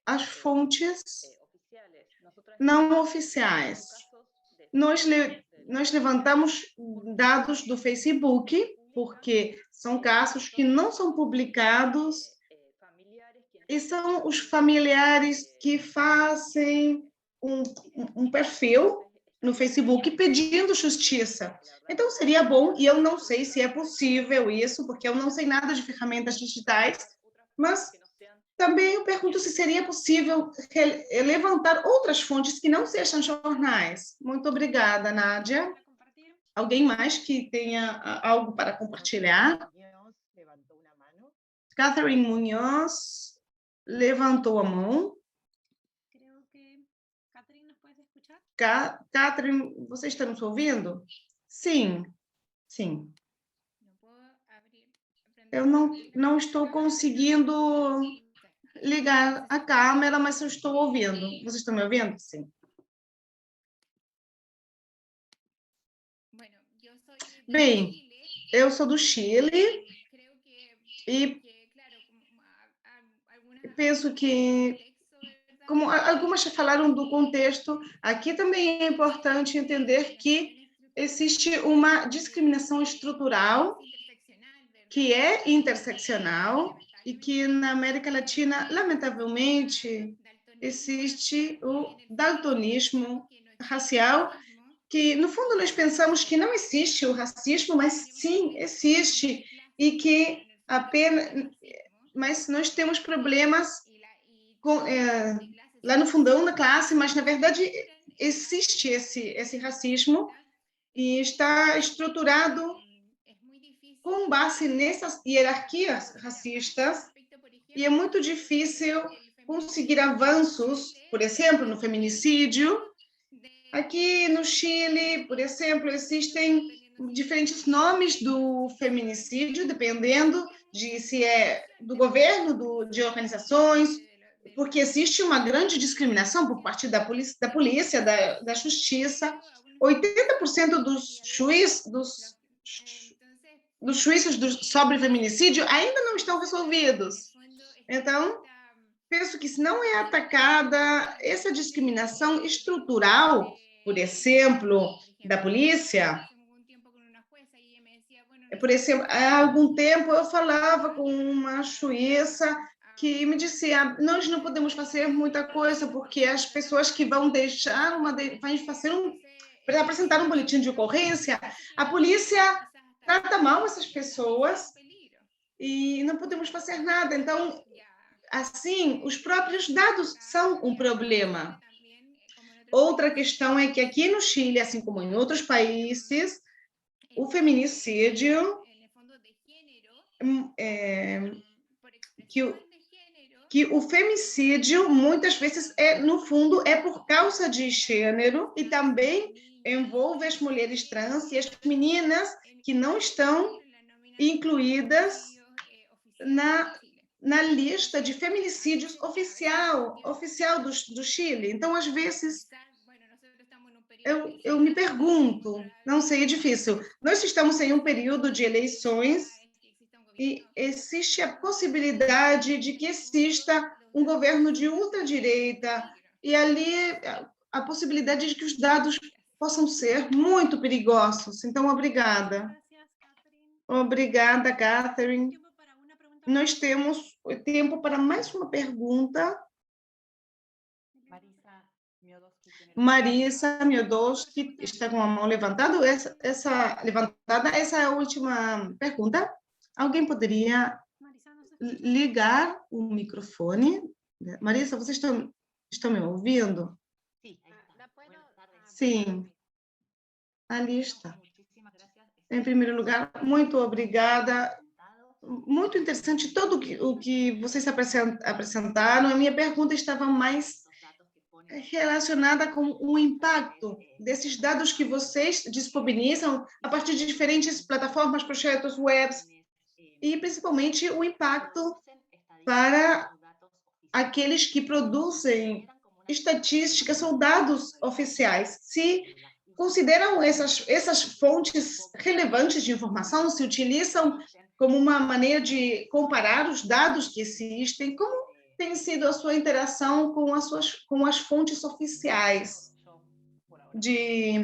as fontes não oficiais. Nós levantamos dados do Facebook, porque são casos que não são publicados e são os familiares que fazem um perfil no Facebook pedindo justiça. Então, seria bom, e eu não sei se é possível isso, porque eu não sei nada de ferramentas digitais, mas também eu pergunto se seria possível levantar outras fontes que não sejam jornais. Muito obrigada, Nádia. Alguém mais que tenha algo para compartilhar? Catherine Munhoz levantou a mão. Creo que Catherine nos puede escuchar. Catherine, você está nos ouvindo? Sim, sim. Eu não estou conseguindo ligar a câmera, mas eu estou ouvindo. Vocês estão me ouvindo? Sim. Bem, eu sou do Chile e penso que, como algumas já falaram do contexto, aqui também é importante entender que existe uma discriminação estrutural que é interseccional e que na América Latina, lamentavelmente, existe o daltonismo racial, que, no fundo, nós pensamos que não existe o racismo, mas sim, existe, e que apenas... Mas nós temos problemas lá no fundão da classe, mas, na verdade, existe esse racismo e está estruturado com base nessas hierarquias racistas, e é muito difícil conseguir avanços, por exemplo, no feminicídio. Aqui no Chile, por exemplo, existem diferentes nomes do feminicídio, dependendo de se é do governo, de organizações, porque existe uma grande discriminação por parte da polícia, da justiça. 80% dos juízos sobre feminicídio ainda não estão resolvidos. Então, penso que se não é atacada essa discriminação estrutural, por exemplo, da polícia, por exemplo, há algum tempo eu falava com uma juíza que me dizia: nós não podemos fazer muita coisa porque as pessoas que vão deixar para apresentar um boletim de ocorrência, a polícia trata mal essas pessoas e não podemos fazer nada. Então, assim, os próprios dados são um problema. Outra questão é que aqui no Chile, assim como em outros países, o feminicídio, que o femicídio, muitas vezes, no fundo, é por causa de gênero e também envolve as mulheres trans e as meninas que não estão incluídas na lista de feminicídios oficial do Chile. Então, às vezes, eu me pergunto, não sei, é difícil. Nós estamos em um período de eleições e existe a possibilidade de que exista um governo de ultradireita e ali a possibilidade de que os dados possam ser muito perigosos. Então, obrigada. Obrigada, Catherine. Nós temos tempo para mais uma pergunta. Marisa Miodowski está com a mão levantada. Essa é a última pergunta. Alguém poderia ligar o microfone? Marisa, vocês estão me ouvindo? Sim. Ali está. Em primeiro lugar, muito obrigada. Muito interessante tudo o que vocês apresentaram. A minha pergunta estava mais relacionada com o impacto desses dados que vocês disponibilizam a partir de diferentes plataformas, projetos, webs, e principalmente o impacto para aqueles que produzem estatísticas ou dados oficiais. Se consideram essas fontes relevantes de informação, se utilizam como uma maneira de comparar os dados que existem, como tem sido a sua interação com as fontes oficiais de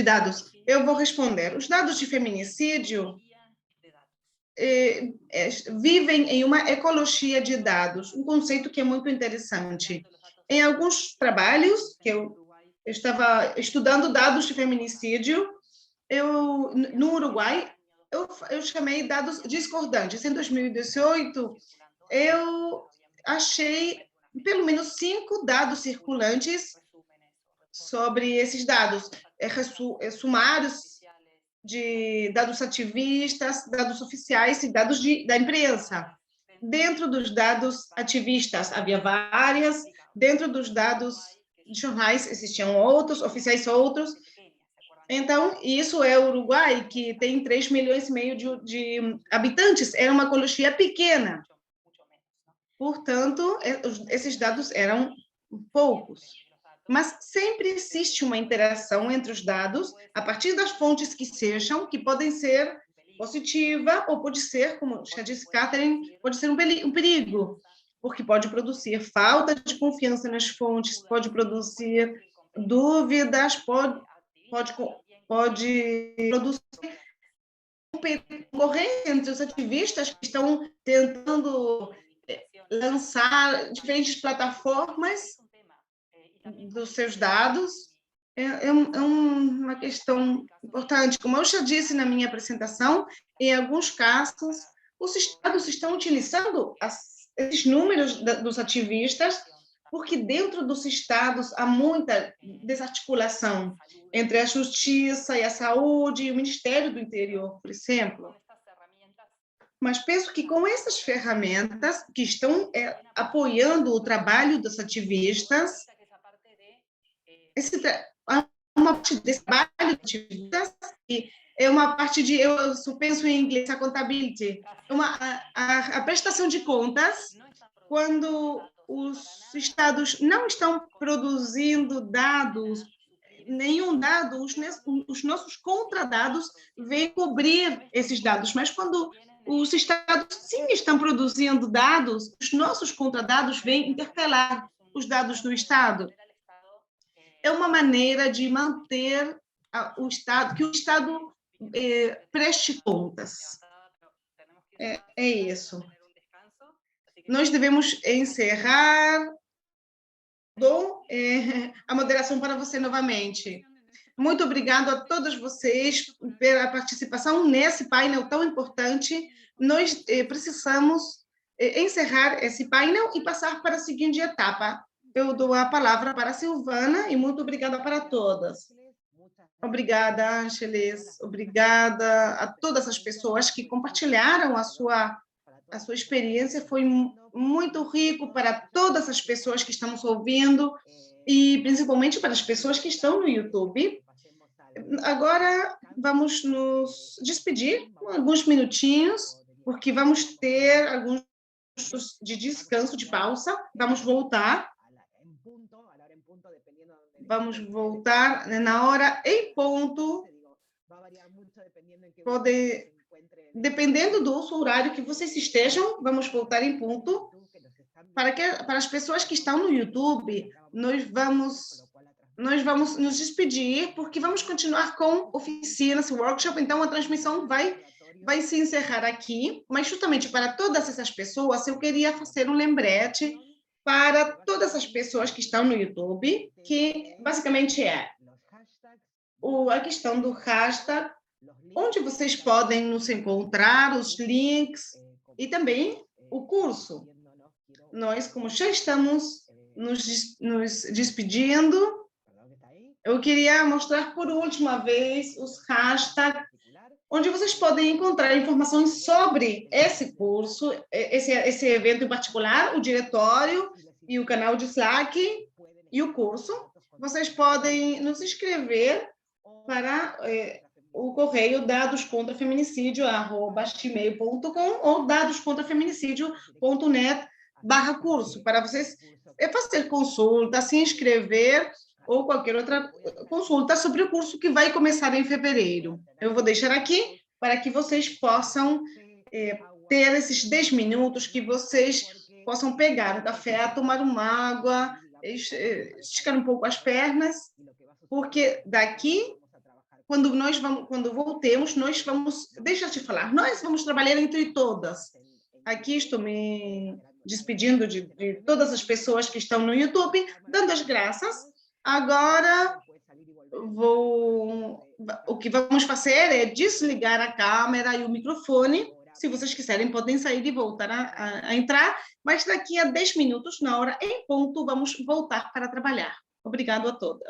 dados? Eu vou responder. Os dados de feminicídio vivem em uma ecologia de dados, um conceito que é muito interessante. Em alguns trabalhos que eu estava estudando dados de feminicídio, no Uruguai, eu chamei dados discordantes. Em 2018, eu achei pelo menos 5 dados circulantes sobre esses dados, sumários de dados ativistas, dados oficiais e dados da imprensa. Dentro dos dados ativistas havia várias, dentro dos dados de jornais existiam outros, oficiais outros. Então, isso é o Uruguai, que tem 3,5 milhões de habitantes, era uma ecologia pequena. Portanto, esses dados eram poucos. Mas sempre existe uma interação entre os dados, a partir das fontes que sejam, que podem ser positiva ou pode ser, como já disse Catherine, pode ser um perigo, porque pode produzir falta de confiança nas fontes, pode produzir dúvidas, pode produzir concorrência entre os ativistas que estão tentando lançar diferentes plataformas dos seus dados. É uma questão importante. Como eu já disse na minha apresentação, em alguns casos, os estados estão utilizando esses números dos ativistas, porque dentro dos estados há muita desarticulação entre a justiça e a saúde e o Ministério do Interior, por exemplo. Mas penso que com essas ferramentas que estão apoiando o trabalho dos ativistas, uma parte desse trabalho de ativistas é uma parte de, eu penso em inglês, accountability, a prestação de contas, quando os estados não estão produzindo dados, nenhum dado, os nossos contradados vêm cobrir esses dados, mas quando os estados sim estão produzindo dados, os nossos contradados vêm interpelar os dados do estado. É uma maneira de manter o estado, que o estado preste contas. É isso. Nós devemos encerrar. Dou a moderação para você novamente. Muito obrigado a todos vocês pela participação nesse painel tão importante. Nós precisamos encerrar esse painel e passar para a seguinte etapa. Eu dou a palavra para a Silvana e muito obrigada para todas. Obrigada, Ángeles. Obrigada a todas as pessoas que compartilharam a sua experiência. Foi muito rico para todas as pessoas que estamos ouvindo e principalmente para as pessoas que estão no YouTube. Agora vamos nos despedir com alguns minutinhos, porque vamos ter alguns de descanso, de pausa. Vamos voltar na hora em ponto. Dependendo do horário que vocês estejam, vamos voltar em ponto. Para as pessoas que estão no YouTube, nós vamos nos despedir, porque vamos continuar com oficinas, workshop, então a transmissão vai se encerrar aqui, mas justamente para todas essas pessoas, eu queria fazer um lembrete para todas as pessoas que estão no YouTube, que basicamente é a questão do hashtag, onde vocês podem nos encontrar, os links e também o curso. Nós, como já estamos nos despedindo, eu queria mostrar por última vez os hashtags, onde vocês podem encontrar informações sobre esse curso, esse evento em particular, o diretório e o canal de Slack e o curso. Vocês podem nos escrever para o correio dadoscontrafeminicídio@gmail.com ou dadoscontrafeminicídio.net/curso, para vocês fazer consulta, se inscrever ou qualquer outra consulta sobre o curso que vai começar em fevereiro. Eu vou deixar aqui para que vocês possam ter esses 10 minutos, que vocês possam pegar um café, tomar uma água, esticar um pouco as pernas, porque daqui, quando voltemos, nós vamos, deixa eu te falar, nós vamos trabalhar entre todas. Aqui estou me despedindo de todas as pessoas que estão no YouTube, dando as graças. Agora, o que vamos fazer é desligar a câmera e o microfone. Se vocês quiserem, podem sair e voltar a entrar, mas daqui a 10 minutos, na hora em ponto, vamos voltar para trabalhar. Obrigada a todos.